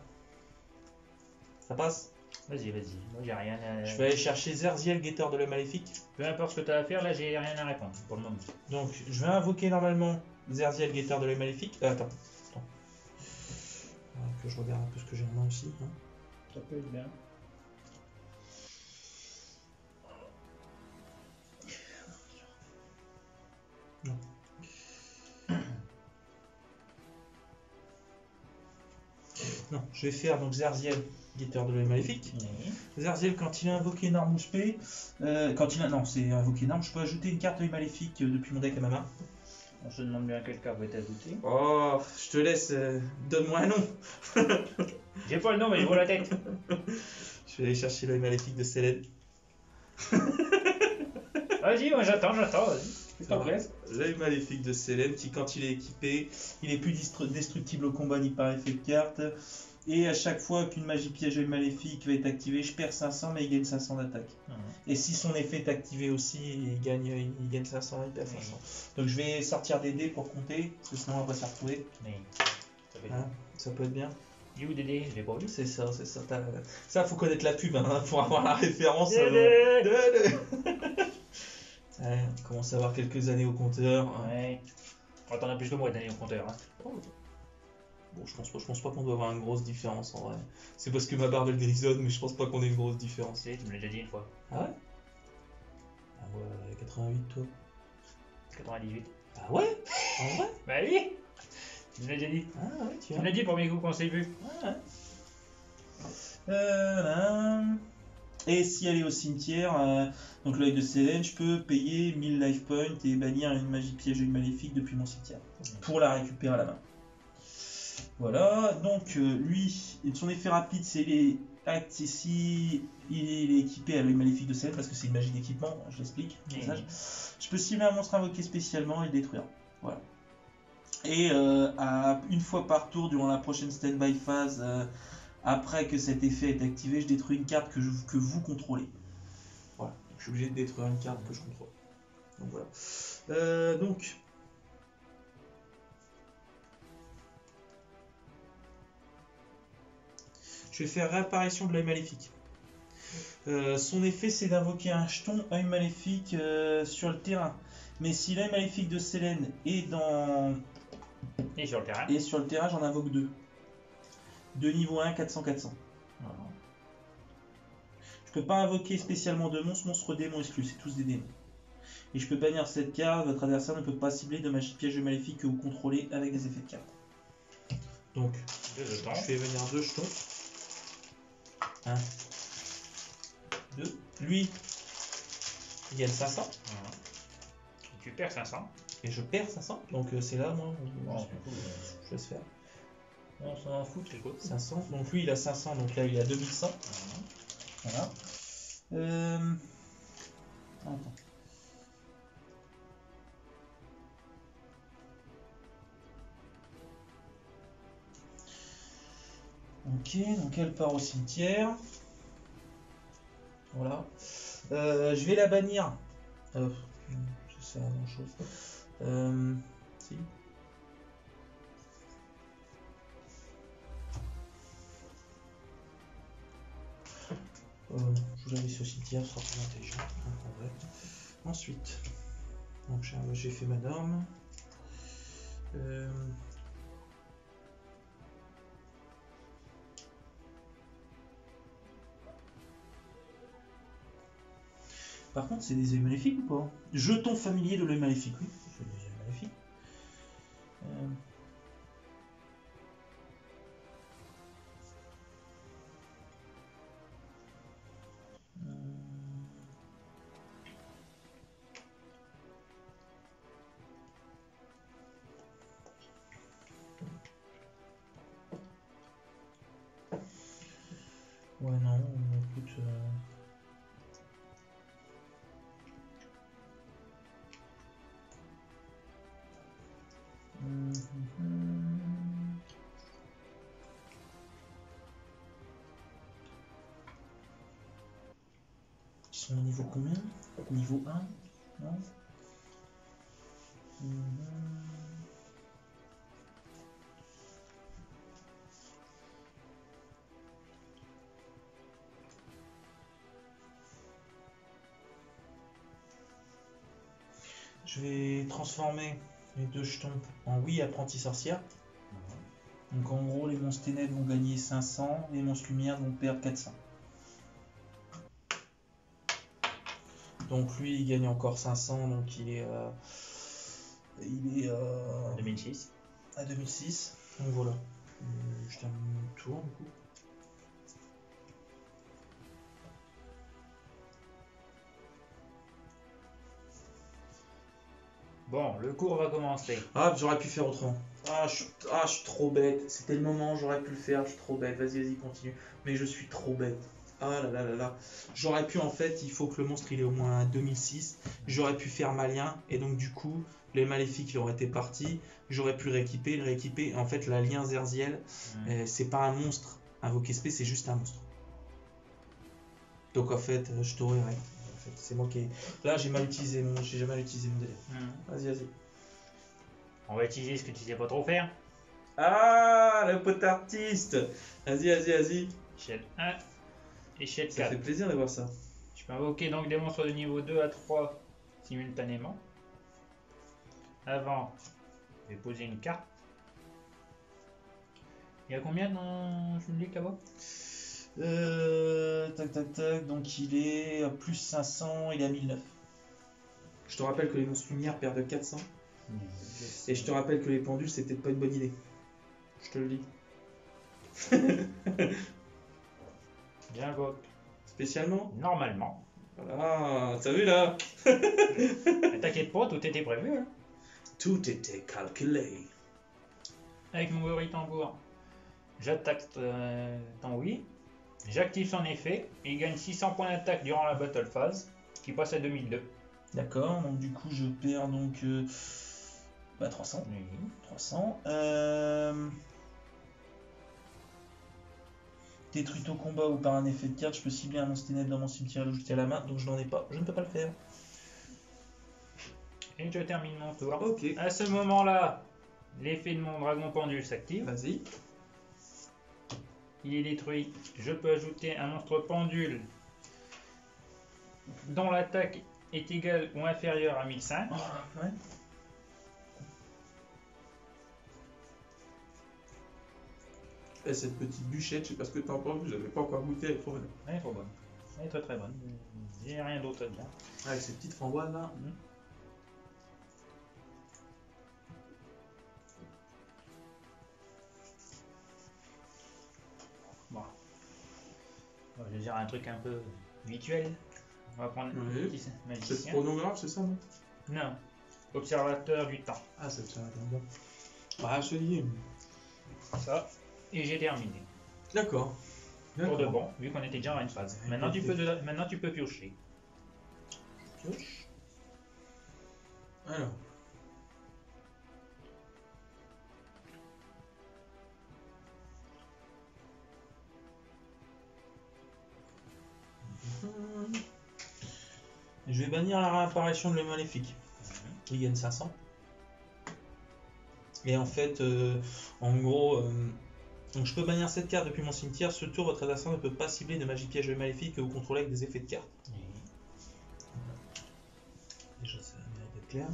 Ça passe? Vas-y. Moi, j'ai rien à. Je vais aller chercher Zerziel, guetteur de l'œil maléfique. Peu importe ce que tu as à faire, là, j'ai rien à répondre pour le moment. Donc, je vais invoquer normalement Zerziel, guetteur de l'œil maléfique. Attends. Que je regarde un peu ce que j'ai en main aussi. Hein. Ça peut être bien. Non. Non, je vais faire donc Zerziel, guetteur de l'œil maléfique. Oui. Zerziel, quand il a invoqué une arme ou spé, non, c'est invoqué une arme, je peux ajouter une carte œil maléfique depuis mon deck à ma main. On se demande bien quelle carte va être ajoutée. Oh, je te laisse, donne-moi un nom. J'ai pas le nom, mais je vois la tête. Je vais aller chercher l'œil maléfique de Célène. Vas-y, moi j'attends, vas-y. L'œil maléfique de Selene qui, quand il est équipé, il est plus destructible au combat ni par effet de carte. Et à chaque fois qu'une magie piège œil maléfique va être activée, je perds 500 mais il gagne 500 d'attaque. Et si son effet est activé aussi, il gagne 500, il perd 500. Donc je vais sortir des dés pour compter, parce que sinon on va pas s'y retrouver. Ça peut être bien. You Dédé, je l'ai pas vu. C'est ça. Ça, faut connaître la pub pour avoir la référence. Ouais, on commence à avoir quelques années au compteur. Ouais. Oh, t'en as plus que moi d'années au compteur. Hein. Bon, je pense pas qu'on doit avoir une grosse différence en vrai. C'est parce que ma barbe elle grisonne, mais je pense pas qu'on ait une grosse différence. Tu me l'as déjà dit une fois. Ah ouais? Ah ouais, 88 toi. 98. Ah ouais? En vrai? Bah oui! Tu me l'as déjà dit. Ah ouais, Tu me l'as dit pour mes coups qu'on s'est vu. Là. Et si elle est au cimetière, donc l'œil de Selene, je peux payer 1000 life points et bannir une magie piège maléfique depuis mon cimetière pour la récupérer à la main. Voilà, donc lui, son effet rapide, c'est si il est équipé à l'œil maléfique de Selene, parce que c'est une magie d'équipement, je l'explique. Je peux cibler un monstre invoqué spécialement et le détruire. Voilà. Et une fois par tour durant la prochaine stand-by phase, après que cet effet est activé, je détruis une carte que vous contrôlez. Voilà, donc, je suis obligé de détruire une carte que je contrôle. Donc voilà. Je vais faire réapparition de l'œil maléfique. Son effet, c'est d'invoquer un jeton œil maléfique sur le terrain. Mais si l'œil maléfique de Selene est sur le terrain, j'en invoque deux. De niveau 1, 400-400. Voilà. Je peux pas invoquer spécialement de monstres démons exclus, c'est tous des démons. Et je peux bannir cette carte, votre adversaire ne peut pas cibler de magie piège maléfique que vous contrôlez avec des effets de carte. Donc, je fais venir deux jetons. 1, 2. Lui, il gagne 500. Voilà. Tu perds 500. Et je perds 500. Donc c'est là, moi, je laisse faire. On s'en fout, c'est quoi 500. Donc lui, il a 500, donc là, il a 2100. Voilà. Attends. Ok, donc elle part au cimetière. Voilà. Je vais la bannir. Ça sert à grand chose. Si. Je vous l'avais sur le cimetière, ce sera plus intelligent. En vrai. Ensuite, donc j'ai fait ma norme. Par contre, c'est des œils maléfiques ou pas? Jeton familier de l'œil maléfique, oui. C'est des œils maléfiques. Ouais, non, écoute. Ils sont au niveau combien? Niveau 1? Non? Je vais transformer les deux jetons en oui apprenti sorcière. Donc en gros, les monstres ténèbres vont gagner 500, les monstres lumière vont perdre 400. Donc lui, il gagne encore 500, donc il est à 2006. À 2006. Donc voilà. Je termine mon tour du coup. Bon, le cours va commencer. Ah, j'aurais pu faire autrement. Je suis trop bête. C'était le moment, j'aurais pu le faire. Je suis trop bête. Vas-y, continue. Mais je suis trop bête. Ah là là là là. J'aurais pu, en fait, il faut que le monstre il ait au moins 2006. J'aurais pu faire malien, et donc du coup, les maléfiques ils auraient été partis. J'aurais pu le rééquiper. En fait, l'alien Zerziel, c'est pas un monstre invoqué spé, c'est juste un monstre. Donc en fait, je t'aurais rien. En fait, c'est moi qui ai... Là, j'ai mal utilisé mon délire. Vas-y. On va utiliser ce que tu sais pas trop faire. Ah, le pote artiste. Vas-y. Échelle 1, échelle Ça 4. fait plaisir de voir ça. Je peux invoquer donc des monstres de niveau 2 à 3 simultanément. Avant, je vais poser une carte. Il y a combien dans Junique là-bas? Tac. Donc il est à plus 500, il est à 1009. Je te rappelle que les monstres lumière perdent 400. Et je te rappelle que les pendules, c'est peut-être pas une bonne idée. Je te le dis. J'invoque. Spécialement. Normalement. Ah, t'as vu là? Mais t'inquiète pas, tout était prévu. Hein. Tout était calculé. Avec mon gorille tambour, j'attaque ton oui. J'active son effet et il gagne 600 points d'attaque durant la battle phase, qui passe à 2002. D'accord, donc du coup je perds donc 300. Oui. 300. Détruite au combat ou par un effet de carte, je peux cibler un monstre ténèbre dans mon cimetière et le jeter à la main, donc je n'en ai pas, je ne peux pas le faire. Et je termine mon tour. Ok. À ce moment-là, l'effet de mon dragon pendule s'active. Vas-y. Il est détruit. Je peux ajouter un monstre pendule dont l'attaque est égale ou inférieure à 1005. Oh, ouais. Et cette petite bûchette, je sais pas ce que t'en penses, je l'avais pas encore goûté, elle est trop bonne. Elle est trop bonne. Elle est très très bonne. J'ai rien d'autre à dire. Avec ces petites framboises là. Bon. Je vais dire un truc un peu habituel. On va prendre Oui. le petit C'est magicien. chronographe, c'est ça, non? Non. Observateur du temps. Ah, c'est ça, bien. Ah, je te dis. Ça. Et j'ai terminé. D'accord. Pour de bon, vu qu'on était déjà en une phase. Maintenant tu peux piocher. Pioche. Alors. Je vais bannir la réapparition de le maléfique. Il gagne 500. Et en fait, en gros, donc je peux bannir cette carte depuis mon cimetière. Ce tour, votre adversaire ne peut pas cibler de magie piège maléfique que vous contrôlez avec des effets de carte. Déjà, ça mérite d'être clair.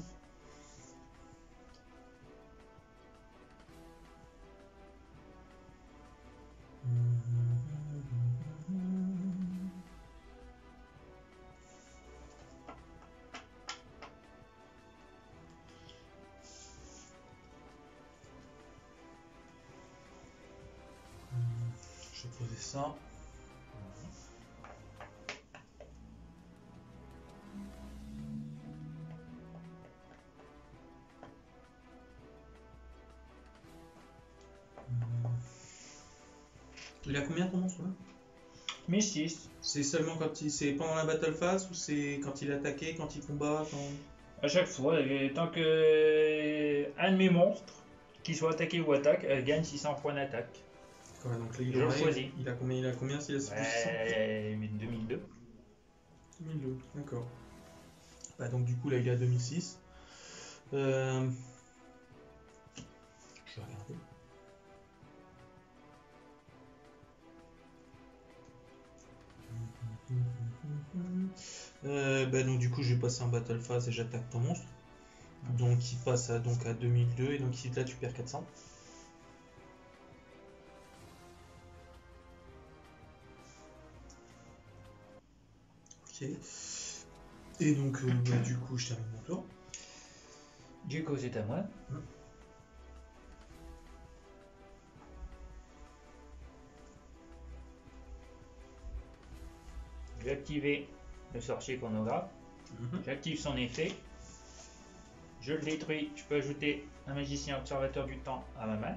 Je vais poser ça. Il a combien ton monstre là? 1006. C'est seulement quand il... c'est pendant la battle phase ou c'est quand il est attaqué, quand il combat, quand... À chaque fois, tant que un de mes monstres, qu'il soit attaqué ou attaque, gagne 600 points d'attaque. Ouais, donc là, Je le choisis. Il a combien s'il a 600? 2002. 2002, d'accord. Bah donc du coup là il est à 2006. Je vais regarder. Bah donc du coup je vais passer en battle phase et j'attaque ton monstre. Donc il passe à 2002 et donc là tu perds 400. Ok. Et donc bah, du coup je termine mon tour. Du coup c'est à moi. Je vais activer le sorcier chronographe. J'active son effet. Je le détruis. Je peux ajouter un magicien observateur du temps à ma main.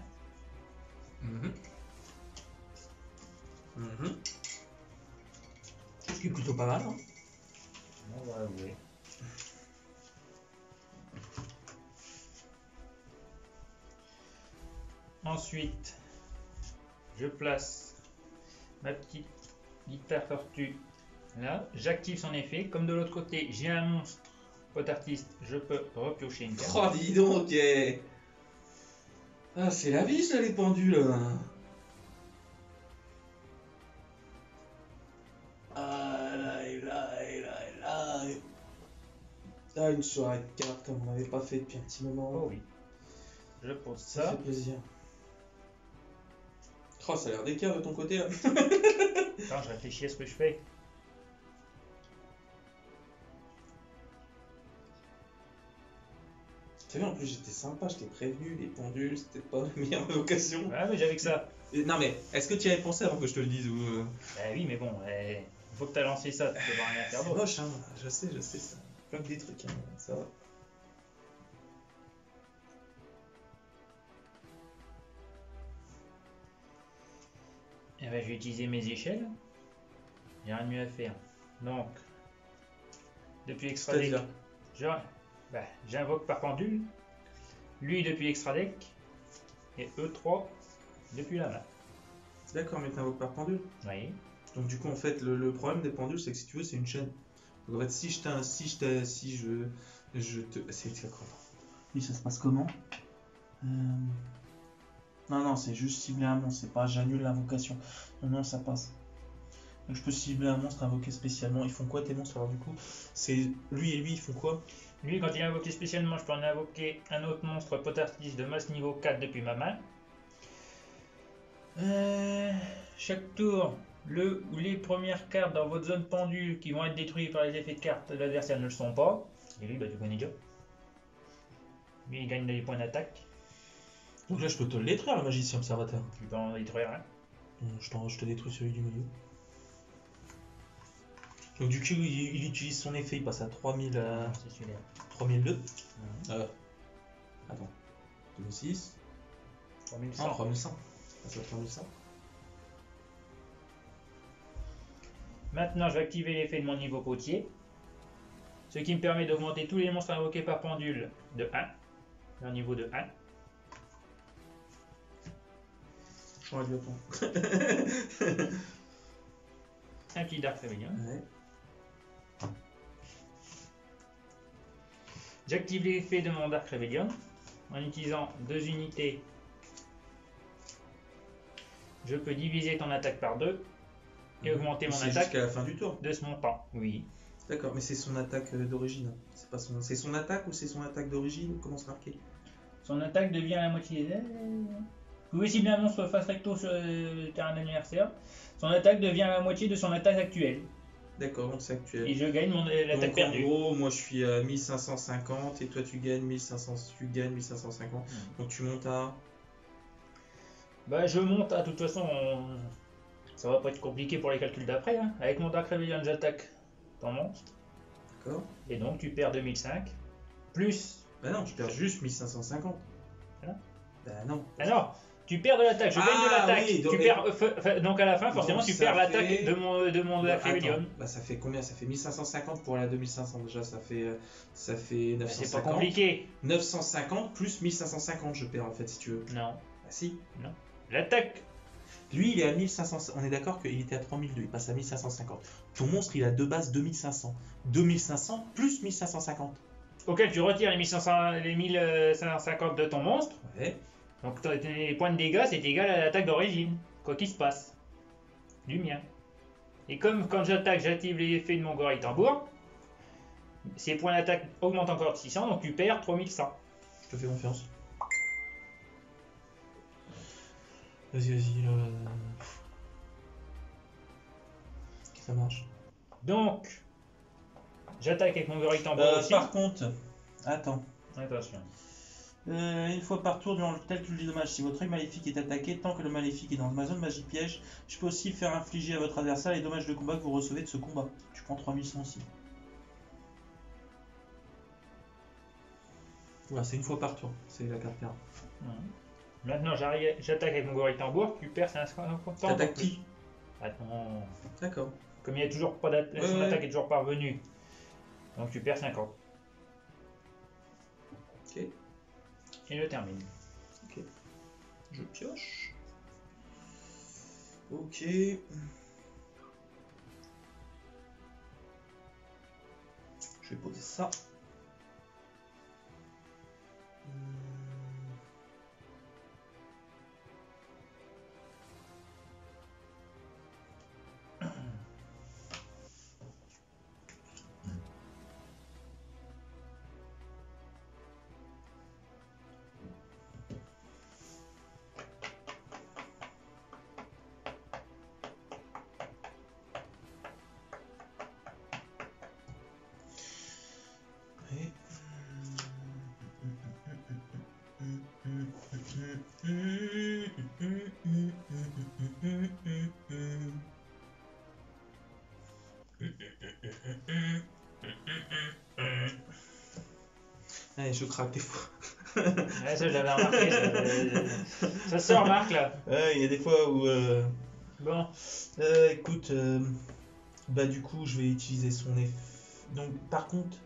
Ce qui est plutôt pas mal. Hein. On va avouer. Ensuite, je place ma petite guitare tortue là. J'active son effet. Comme de l'autre côté, j'ai un monstre pot artiste, je peux repiocher une carte. Oh, dis donc, ah, c'est la vie, ça, les pendules. Ah, là, et là, et là, et là. Ah, une soirée de cartes comme on n'avait pas fait depuis un petit moment. Oh oui. Je pose Ça ça. fait plaisir. Oh, ça a l'air d'équerre de ton côté, là. Attends, je réfléchis à ce que je fais. T'as vu, en plus, j'étais sympa, je t'ai prévenu, les pendules, c'était pas la meilleure vocation. Ouais, mais j'avais que ça. Non, mais est-ce que tu y avais pensé avant que je te le dise ou... Bah oui, mais bon, il faut que tu as lancé ça, tu peux pas rien faire C'est d'autre. moche, hein, je sais ça. Plein des trucs, hein, ça va. Et ben, je vais utiliser mes échelles. J'ai rien de mieux à faire. Donc, depuis extra deck, C'est-à-dire j'invoque par pendule. Lui depuis extra deck. Et E3 depuis la main. D'accord, mais t'invoques par pendule. Oui. Donc du coup, en fait, le problème des pendules, c'est que si tu veux, c'est une chaîne. Donc en fait, si je te... C'est quoi? Oui, ça se passe comment? Non, c'est juste cibler un monstre, c'est pas j'annule l'invocation. Non, ça passe. Donc je peux cibler un monstre invoqué spécialement. Ils font quoi tes monstres alors du coup? C'est lui et lui, ils font quoi? Lui, quand il est invoqué spécialement, je peux en invoquer un autre monstre potartiste de masse niveau 4 depuis ma main. Chaque tour, le ou les premières cartes dans votre zone pendule qui vont être détruites par les effets de cartes de l'adversaire ne le sont pas. Et lui, bah, tu connais déjà. Lui, il gagne des points d'attaque. Donc là, je peux te le détruire, le magicien observateur. Tu peux en détruire un. Je te détruis celui du milieu. Donc du coup, il utilise son effet, il passe à 3000, C'est celui-là. 3002. Attends. 2006. 3100. Non, 3100. Ça fait 3100. Maintenant, je vais activer l'effet de mon niveau potier. Ce qui me permet d'augmenter tous les monstres invoqués par pendule de 1. Leur niveau de 1. Change de ton. Un petit Dark Rebellion. Ouais. J'active l'effet de mon Dark Rebellion en utilisant 2 unités. Je peux diviser ton attaque par 2 et augmenter mon C'est attaque jusqu'à la fin du tour. de ce montant. Oui. D'accord, mais c'est son attaque d'origine. C'est son attaque ou c'est son attaque d'origine? Comment c'est marqué? Son attaque devient la moitié. Vous pouvez cibler un monstre face recto sur le terrain adversaire. Son attaque devient la moitié de son attaque actuelle. D'accord, donc c'est actuel. Et je gagne l'attaque Donc perdue. en gros, moi je suis à 1550 et toi tu gagnes 1550. Donc tu montes à... Bah, je monte, de toute façon, ça va pas être compliqué pour les calculs d'après. Hein. Avec mon Dark Rebellion, j'attaque ton monstre. D'accord. Et donc tu perds 2005. Plus. Bah non, je perds juste 1550. Hein? Bah non. Ah non, tu perds de l'attaque, je gagne de l'attaque. Oui, donc, Tu perds, donc à la fin, forcément, donc tu ça perds l'attaque fait- de mon Dark Attends, Rebellion. bah ça fait combien? Ça fait 1550 pour aller à 2500 déjà, ça fait 950. C'est pas compliqué. 950 plus 1550 je perds en fait si tu veux. Non. Bah si. L'attaque. Lui il est à 1500, on est d'accord qu'il était à 3002, il passe à 1550. Ton monstre il a de base 2500. 2500 plus 1550. Auquel tu retires les 1550 de ton monstre. Ouais. Donc les points de dégâts, c'est égal à l'attaque d'origine. Quoi qu'il se passe. Du mien. Et comme quand j'attaque, j'active l'effet de mon gorille tambour. Ces points d'attaque augmentent encore de 600, donc tu perds 3100. Je te fais confiance. Vas-y, là. Ça marche. Donc, j'attaque avec mon gorille tambour aussi. Par contre, attends. Attention. Une fois par tour durant le calcul du dommage, si votre œil maléfique est attaqué, tant que le maléfique est dans ma zone magie piège, je peux aussi faire infliger à votre adversaire les dommages de combat que vous recevez de ce combat. Tu prends 3100 aussi. Voilà, c'est une fois par tour, c'est la carte perte. Maintenant, j'attaque avec mon gorille tambour, tu perds 50 points. T'attaques qui? Attends. D'accord. Comme il y a toujours pas d'attaque, son Ouais. attaque est toujours pas revenue. Donc tu perds 50. Ok. Et je termine. Ok. Je pioche. Ok. Je vais poser ça. Et... Allez, je craque des fois. Ouais, ça, je l'avais remarqué. Ça se remarque là. Ouais, il y a des fois où... Bon. écoute, bah du coup, je vais utiliser son effet. Donc, par contre,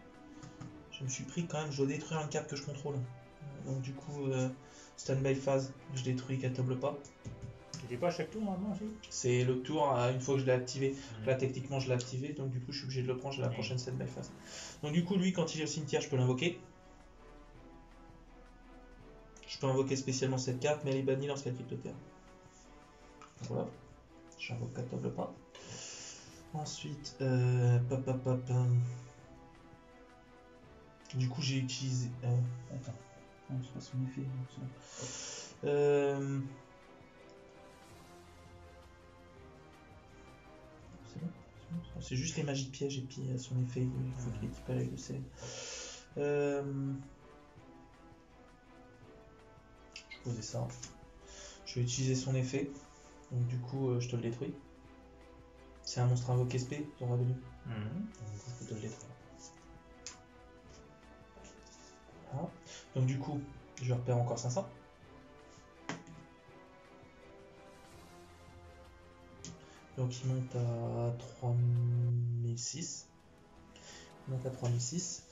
je me suis pris quand même, je dois détruire un cap que je contrôle. Donc du coup, stand-by phase, je détruis qu'elle table pas. C'était pas à chaque tour normalement aussi. C'est le tour, une fois que je l'ai activé. Là, techniquement, je l'ai activé, donc du coup, je suis obligé de le prendre, j'ai la Oui. prochaine stand-by phase. Donc du coup, lui, quand il est au cimetière, je peux l'invoquer. Je peux invoquer spécialement cette carte, mais elle est bannie lorsqu'elle quitte le terrain. Voilà. J'invoque qu'elle table pas. Ensuite, du coup, j'ai utilisé. Attends, non, c'est pas son effet. C'est bon, c'est juste les magies de piège et puis son effet, il faut qu'il équipe avec le sel. Je posais ça. Je vais utiliser son effet. Donc du coup, je te le détruis. C'est un monstre invoqué SP, ton revenu. Donc je peux te le détruire. Voilà. Donc du coup, je repère encore 500. Donc il monte à 3006. Il monte à 3006.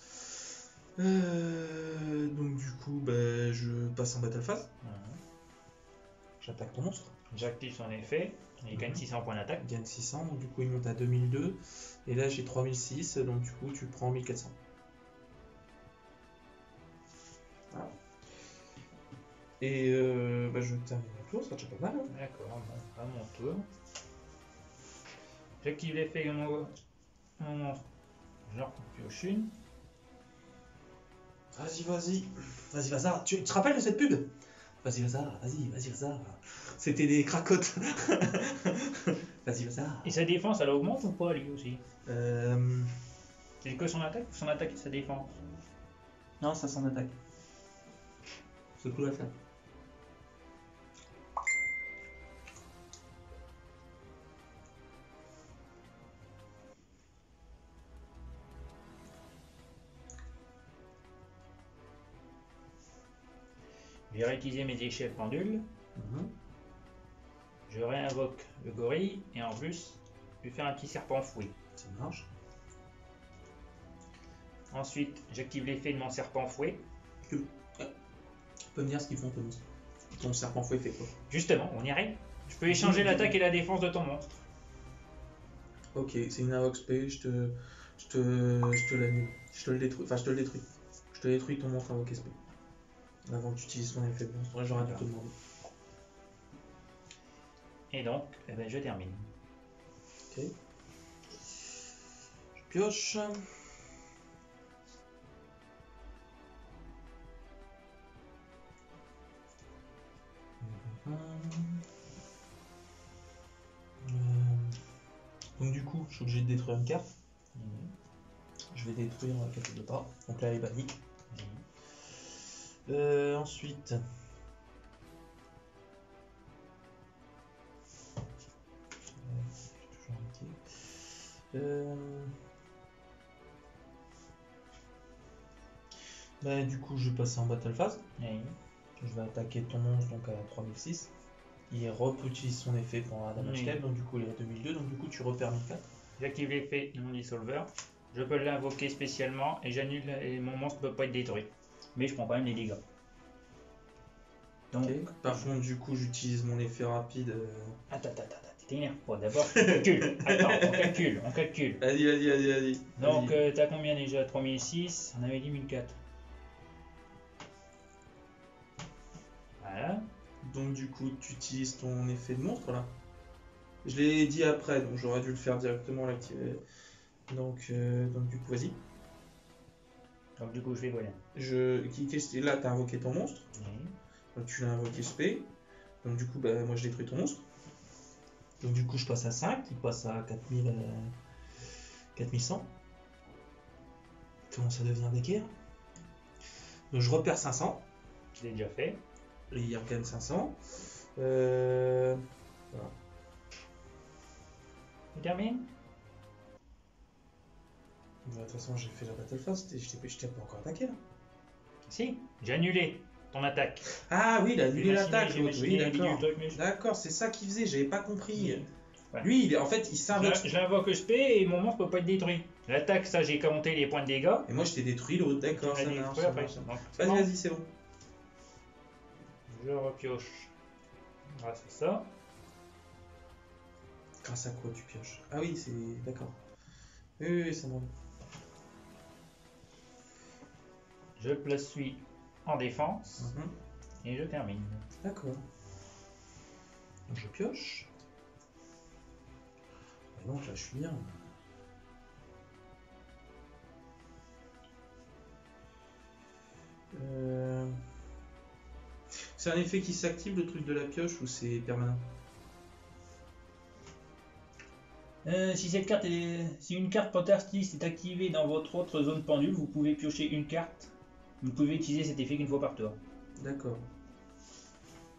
Donc du coup, bah, je passe en battle phase. J'attaque ton monstre. J'active son effet. Il gagne 600 points d'attaque. Il gagne 600, donc du coup il monte à 2002. Et là j'ai 3006, donc du coup tu prends 1400. Voilà. Et bah, je termine mon tour, ça sera déjà pas mal. Hein. D'accord, bon, à mon tour. J'active l'effet de mon monstre. Je repioche une. Vas-y, vas-y. Vas-y, Vazar. Tu te rappelles de cette pub? Vas-y, Vazar. Vas-y, Vazar. C'était des cracottes. Vas-y, Vazar. Et sa défense, elle augmente ou pas lui aussi? C'est que son attaque ou son attaque et sa défense? Non, ça s'en attaque. C'est cool à faire. Je vais réutiliser mes échelles pendules. Je réinvoque le gorille et en plus, je vais faire un petit serpent fouet. Ça marche. Ensuite, j'active l'effet de mon serpent fouet. Tu peux me dire ce qu'ils font, ton serpent fouet fait quoi? Justement, on y arrive. Je peux échanger l'attaque et la défense de ton monstre. Ok, c'est une invoque spé, je te l'annule. Je te le détruis. Enfin, je te le détruis. Je te détruis ton monstre invoqué spé. Avant que tu utilises ton effet de monstre. Ouais, j'aurais dû te demander. Et donc, eh ben, je termine. Ok. Je pioche. Donc du coup, je suis obligé de détruire une carte. Je vais détruire la carte de pas. Donc là, elle est bannie. Ensuite... toujours arrêté. Bah, du coup, je vais passer en battle phase. Oui. Je vais attaquer ton monstre donc à 3006. il utilise son effet pour un damage Oui. cap, donc du coup il est à 2002, donc du coup tu repères 1004. J'active l'effet non dissolver. Je peux l'invoquer spécialement et j'annule et mon monstre ne peut pas être détruit. Mais je prends quand même les dégâts. Donc, Ok. Par contre, du coup, j'utilise mon effet rapide. attends, t'énerves pas. D'abord, on calcule. Attends, on calcule. Vas-y. Donc, t'as combien déjà? 3006, on avait dit 1004. Voilà. Donc, du coup, tu utilises ton effet de monstre là. Je l'ai dit après, donc j'aurais dû le faire directement l'activer. Donc, du coup, vas-y. Donc, du coup, je fais voilà. Là, t'as invoqué ton monstre. Oui. Donc, tu l'as invoqué spé. Donc, du coup, bah, moi je détruis ton monstre. Donc, du coup, je passe à 5, il passe à 4000, 4100. Comment ça devient d'équerre. Donc, je repère 500. Je l'ai déjà fait. Et il regagne 500. Voilà. Tu termines? De toute façon, j'ai fait la battle phase, je t'ai pas encore attaqué là. Si, j'ai annulé ton attaque. Ah oui, il a annulé l'attaque, J'ai l'autre. machiné, Oui, j'ai mis d'accord. du truc, mais je- D'accord, c'est ça qu'il faisait, j'avais pas compris. Ouais. Lui, en fait, il s'invoque. Je l'invoque spé et mon monstre peut pas être détruit. L'attaque, ça, j'ai compté les points de dégâts. Et moi, je t'ai détruit l'autre, d'accord, Tu ça m'as marche. détruit ça après. marche. Donc, c'est Vas-y, bon. vas-y, c'est bon. Je repioche. Grâce à ça. Grâce à quoi tu pioches? Ah oui, c'est. D'accord. Oui, ça marche. Je place lui en défense Mhm. et je termine. D'accord. Donc, je pioche. Et donc là, je suis bien. C'est un effet qui s'active, le truc de la pioche, ou c'est permanent? Si une carte Pantartis est activée dans votre autre zone pendule, vous pouvez piocher une carte. Vous pouvez utiliser cet effet qu'une fois par tour. D'accord.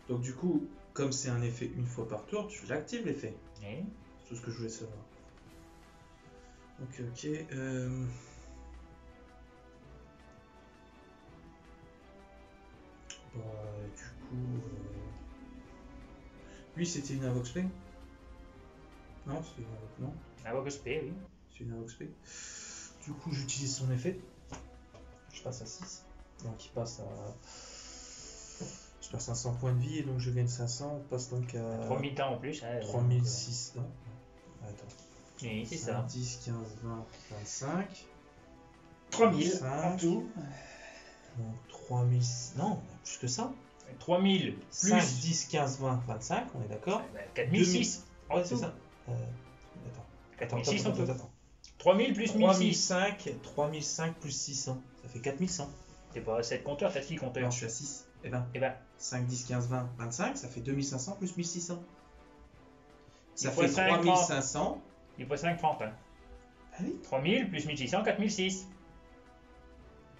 Donc du coup, comme c'est un effet une fois par tour, tu l'actives l'effet. Et C'est tout ce que je voulais savoir. Ok. Bah, du coup... Lui, c'était une Avox P? Non, c'est une Avox... Non, invoque spé, oui. c'est une Avox P. Du coup, j'utilise son effet. Je passe à 6. Donc il passe à... Je perds 500 points de vie et donc je gagne 500. On passe donc à 3000 temps en plus. Hein, 3006. Non. Attends. Oui, c'est 5, ça. 10, 15, 20, 25. 3000 5. en tout. Donc 3000. Non, plus que ça. 3000 plus 5, 10, 15, 20, 25. On est d'accord. 4006 en Ouais, c'est tout. ça. Attends. 4006 en tout. Attends. 3000 plus 1006. 3005 plus 600. Ça fait 4100. C'est pas 7 compteurs, t'as 6 Non, compteurs. je suis à 6. Eh ben, Et ben, 5, 10, 15, 20, 25. Ça fait 2500 plus 1600. Ça Il faut fait 5, 3500. il faut 5 francs. Hein. Ah oui. 3000 plus 1600, 4006.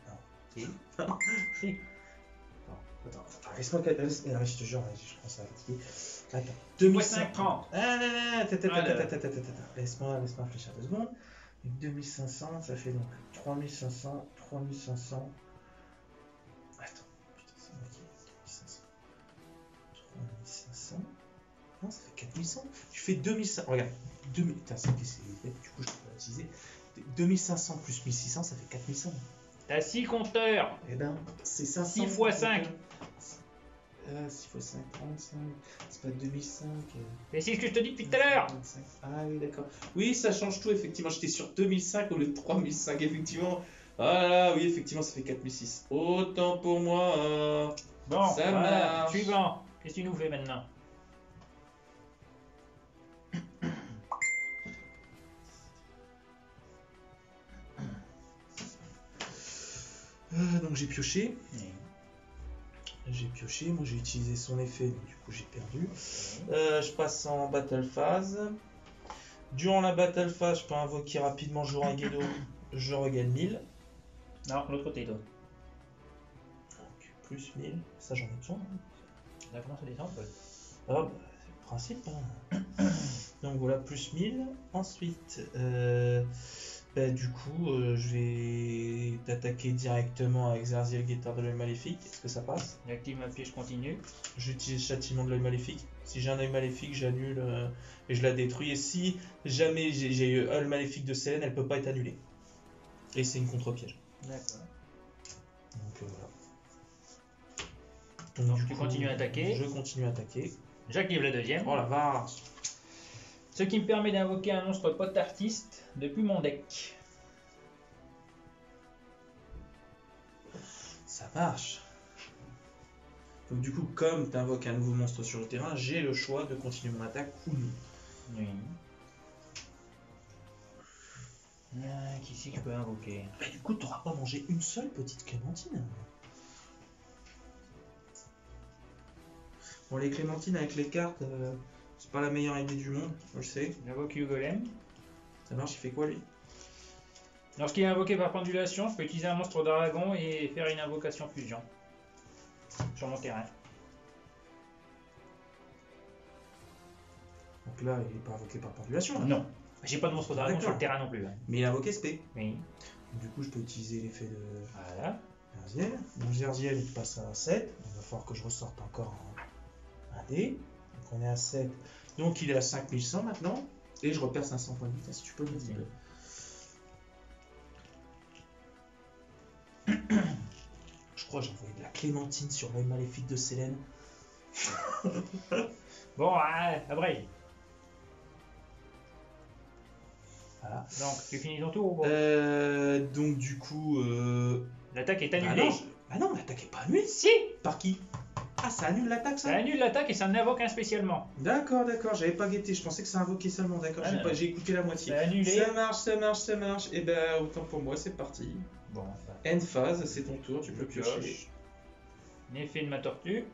Non. Si. Non. Si. Attends, laisse-moi. Je te jure, je pense à fatiguer. Attends. Il faut 5 francs. Attends. Laisse-moi réfléchir 2 secondes. 2500, ça fait donc 3500, 3500. Attends, putain, c'est moi qui ai 3500. 3500. Non, ça fait 4100. Tu fais 2500. Regarde, 2000. Putain, c'est du coup, je peux l'utiliser. 2500 plus 1600, ça fait 4100. T'as 6 compteurs. Eh ben, c'est 500. 6 fois 5. 6 fois 5, 35. C'est pas 2005. Mais c'est ce que je te dis depuis tout à l'heure. 25. Ah oui, d'accord. Oui, ça change tout, effectivement. J'étais sur 2005 au lieu de 3005, effectivement. Ah là, oui, effectivement, ça fait 4006. Autant pour moi. Bon, Ça voilà. marche. Suivant. Qu'est-ce que tu nous fais maintenant? Donc j'ai pioché. Moi j'ai utilisé son effet, donc du coup j'ai perdu. Je passe en battle phase. Durant la battle phase, je peux invoquer rapidement Joragedo. Je regagne 1000. Non, l'autre côté, toi. Donc plus 1000. Ça j'en ai besoin. Là, comment ça descend un peu? Ah, bah, c'est le principe. Hein. Donc voilà, plus 1000. Ensuite, du coup, je vais t'attaquer directement avec Zerziel, Guetteur de l'œil maléfique. Est-ce que ça passe? J'active ma piège continue. J'utilise Châtiment de l'œil maléfique. Si j'ai un œil maléfique, j'annule et je la détruis. Et si jamais j'ai le maléfique de Sélène, elle peut pas être annulée. Et c'est une contre-piège. D'accord. Donc voilà. Donc du tu coup, continues à attaquer. Je continue à attaquer. J'active la deuxième. Oh la vache. Ce qui me permet d'invoquer un monstre pote artiste depuis mon deck. Ça marche. Donc du coup, comme tu invoques un nouveau monstre sur le terrain, j'ai le choix de continuer mon attaque ou non. Oui. Qui c'est que je peux invoquer? Mais du coup, tu n'auras pas mangé une seule petite clémentine. Bon, les clémentines avec les cartes, c'est pas la meilleure idée du monde, je le sais. J'invoque Ugolem. Ça marche, il fait quoi lui? Lorsqu'il est invoqué par pendulation, je peux utiliser un monstre dragon et faire une invocation fusion sur mon terrain. Donc là, il n'est pas invoqué par pendulation. Là. Non, j'ai pas de monstre dragon D'accord. sur le terrain non plus. Hein. Mais il a invoqué SP. Oui. Du coup, je peux utiliser l'effet de Voilà. Zerziel. Mon Zerziel, il passe à 7. Il va falloir que je ressorte encore un dé. Donc on est à 7. Donc il est à 5100 maintenant. Et je repère 500 points de vitesse, si tu peux me dire. Je crois que j'ai envoyé de la clémentine sur l'œil maléfique de Sélène. Bon, après. Voilà. Donc, tu finis ton tour ou pas? Donc du coup... L'attaque est Bah annulée. non, bah non, l'attaque est pas annulée. Si! Par qui? Ah, ça annule l'attaque ça? Ça annule l'attaque et ça n'invoque un spécialement. D'accord, j'avais pas guetté, je pensais que ça invoquait seulement, d'accord, Ah, non. j'ai écouté la moitié. C'est annulé. Ça marche, et ben autant pour moi, c'est parti. Bon, End phase, c'est ton tour, tu peux piocher. L'effet de ma tortue.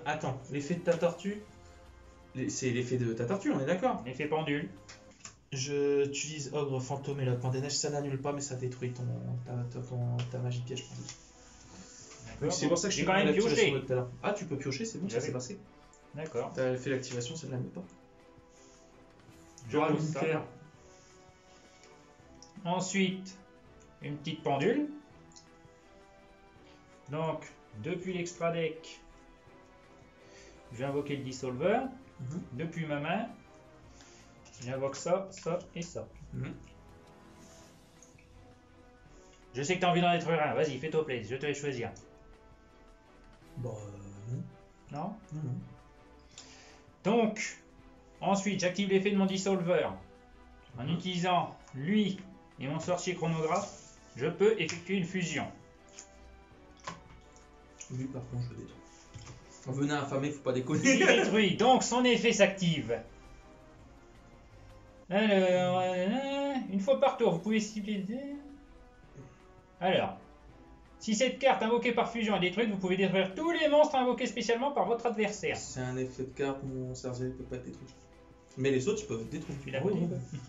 Attends, l'effet de ta tortue, c'est l'effet de ta tortue, on est d'accord? L'effet pendule. Je utilise ogre, fantôme et lapin des neiges, ça n'annule pas, mais ça détruit ta magie piège. Donc c'est pour ça que je j'ai t'ai quand donné même l'activation pioché. de tout à l'heure. Ah, tu peux piocher, c'est bon, ça J'avais- s'est passé. D'accord. T'as fait l'activation, ça ne l'annule pas. Je rajoute ça. Ensuite, une petite pendule. Donc, depuis l'extra deck, je vais invoquer le dissolver. Mhm. Depuis ma main, j'invoque ça, ça et ça. Mhm. Je sais que tu as envie d'en détruire un. Vas-y, fais-toi plaisir, je te laisse choisir. Bon, non. Non? Non. Donc, ensuite, j'active l'effet de mon dissolver. En utilisant lui et mon sorcier chronographe, je peux effectuer une fusion. Lui, par contre, je le détruis. Venez affamé, faut pas Il déconner. détruit, donc son effet s'active. Alors, une fois par tour, vous pouvez cibler. Alors, si cette carte invoquée par fusion est détruite, vous pouvez détruire tous les monstres invoqués spécialement par votre adversaire. C'est un effet de carte, mon Sergel peut pas être détruit. Mais les autres, ils peuvent être détruits. Tu l'as Oui, dit, oui.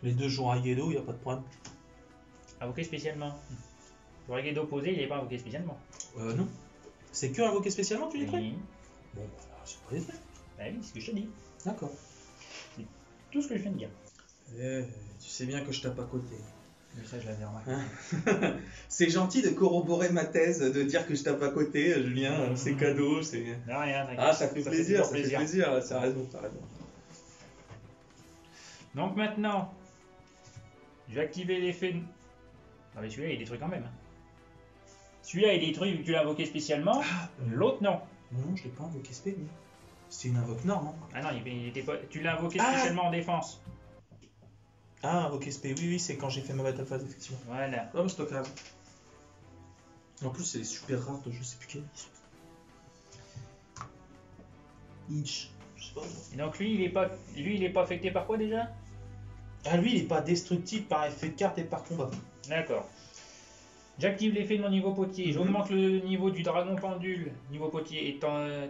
Les deux jouent à Gedo, il n'y a pas de problème. Invoqué spécialement. Le Regedo posé, il n'est pas invoqué spécialement. Non. C'est que invoqué spécialement, tu détruis? Oui. Bon, bah, c'est pas détruit. Bah oui, c'est ce que je te dis. D'accord. Tout ce que je viens de dire. Tu sais bien que je tape à côté. Mais ça, je l'avais remarqué. C'est gentil de corroborer ma thèse, de dire que je tape à côté, Julien, c'est cadeau, c'est... Non, rien, t'inquiète. Ah, ça fait plaisir, toujours ça fait plaisir, t'as raison, t'as raison. Donc maintenant, je vais activer l'effet de... Ah mais celui-là il est détruit quand même. Celui-là il est détruit vu que tu l'as invoqué spécialement, l'autre non. Non, je l'ai pas invoqué spé, lui. C'était une invoque norme, hein. Ah non, il était pas... tu l'as invoqué Ah spécialement en défense. Ah, invoqué spé, oui, c'est quand j'ai fait ma battle phase, effectivement. Voilà. Oh, stockage. En plus, c'est super rare de je sais plus quelle. Inch. Je sais pas. Et donc lui il est pas affecté par quoi déjà? Ah, lui, il est pas destructible par effet de carte et par combat. D'accord. J'active l'effet de mon niveau potier, j'augmente le niveau du dragon pendule, niveau potier et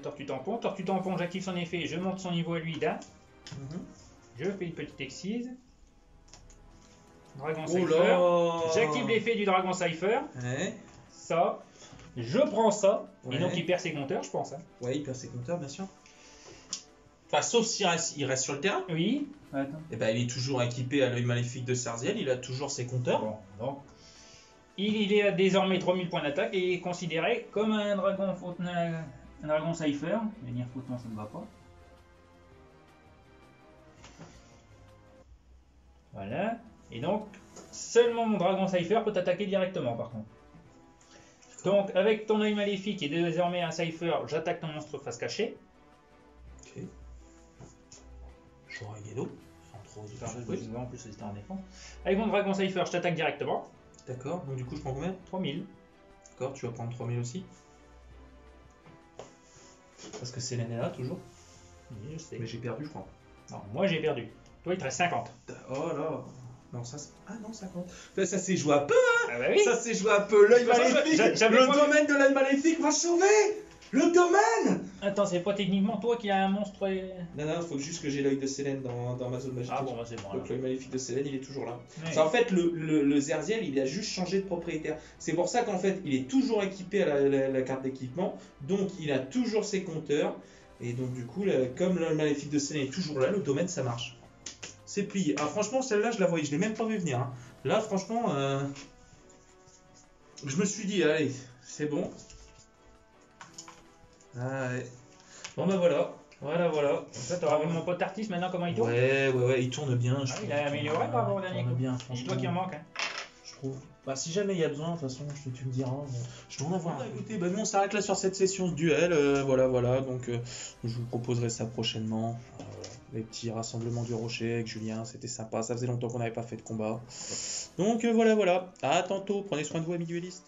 tortue tampon. Tortue tampon, j'active son effet, je monte son niveau à lui d'un. Je fais une petite excise. Dragon Oh Cypher. là! J'active l'effet du Dragon Cypher. Ouais. Ça. Je prends ça. Ouais. Et donc il perd ses compteurs, je pense. Hein. Ouais, il perd ses compteurs, bien sûr. Enfin, sauf s'il reste sur le terrain. Oui. Attends. Et ben, il est toujours équipé à l'œil maléfique de Serziel, il a toujours ses compteurs. Bon, donc. Il est à désormais 3000 points d'attaque et est considéré comme un dragon Un dragon Cypher, venir flottant ça ne va pas. Voilà. Et donc, seulement mon dragon Cypher peut t'attaquer directement par contre. Donc, avec ton œil maléfique et désormais un Cypher, j'attaque ton monstre face cachée. Ok. J'aurai Guédo, sans trop de Oui, en plus c'était en défense. Avec mon dragon Cypher, je t'attaque directement. D'accord, donc du coup je prends combien? 3000. D'accord, tu vas prendre 3000 aussi. Parce que Célène est là toujours. Oui, je sais. Mais j'ai perdu, je crois. Non, moi j'ai perdu. Toi, il te reste 50. Oh là. Non, ça c'est. Ah non, 50. Là, ça s'est joué à peu, hein. Ah bah oui. Ça s'est joué à peu. L'œil De toute façon, maléfique. j'avais Le pas domaine de l'œil maléfique va sauver. Le domaine. Attends, c'est pas techniquement toi qui as un monstre. Non, non, faut juste que j'ai l'œil de Célène dans ma zone magique. Ah bon, bah, c'est bon. Donc l'œil maléfique de Célène, il est toujours là. Ouais. En fait, le Zerziel, il a juste changé de propriétaire. C'est pour ça qu'en fait, il est toujours équipé à la carte d'équipement. Donc, il a toujours ses compteurs. Et donc, du coup, comme le maléfique de Célène est toujours là, le domaine, ça marche. C'est plié. Ah, franchement, celle-là, je la voyais. Je l'ai même pas vu venir. Hein. Là, franchement, je me suis dit, allez, c'est bon. Ah, ouais. Bon, bah voilà. Voilà. Donc là, t'auras vu mon pote artiste maintenant comment il tourne. Ouais, il tourne bien. Je Ah, trouve. il a amélioré par rapport au dernier Il tourne coup. bien, C'est franchement. toi qui en manque. Hein. Je trouve. Bah, si jamais il y a besoin, de toute façon, tu me diras. Je dois en avoir. Écoutez, bah, nous on s'arrête là sur cette session de duel. Voilà. Donc, je vous proposerai ça prochainement. Les petits rassemblements du rocher avec Julien, c'était sympa. Ça faisait longtemps qu'on n'avait pas fait de combat. Donc, voilà. À tantôt. Prenez soin de vous, amis duellistes.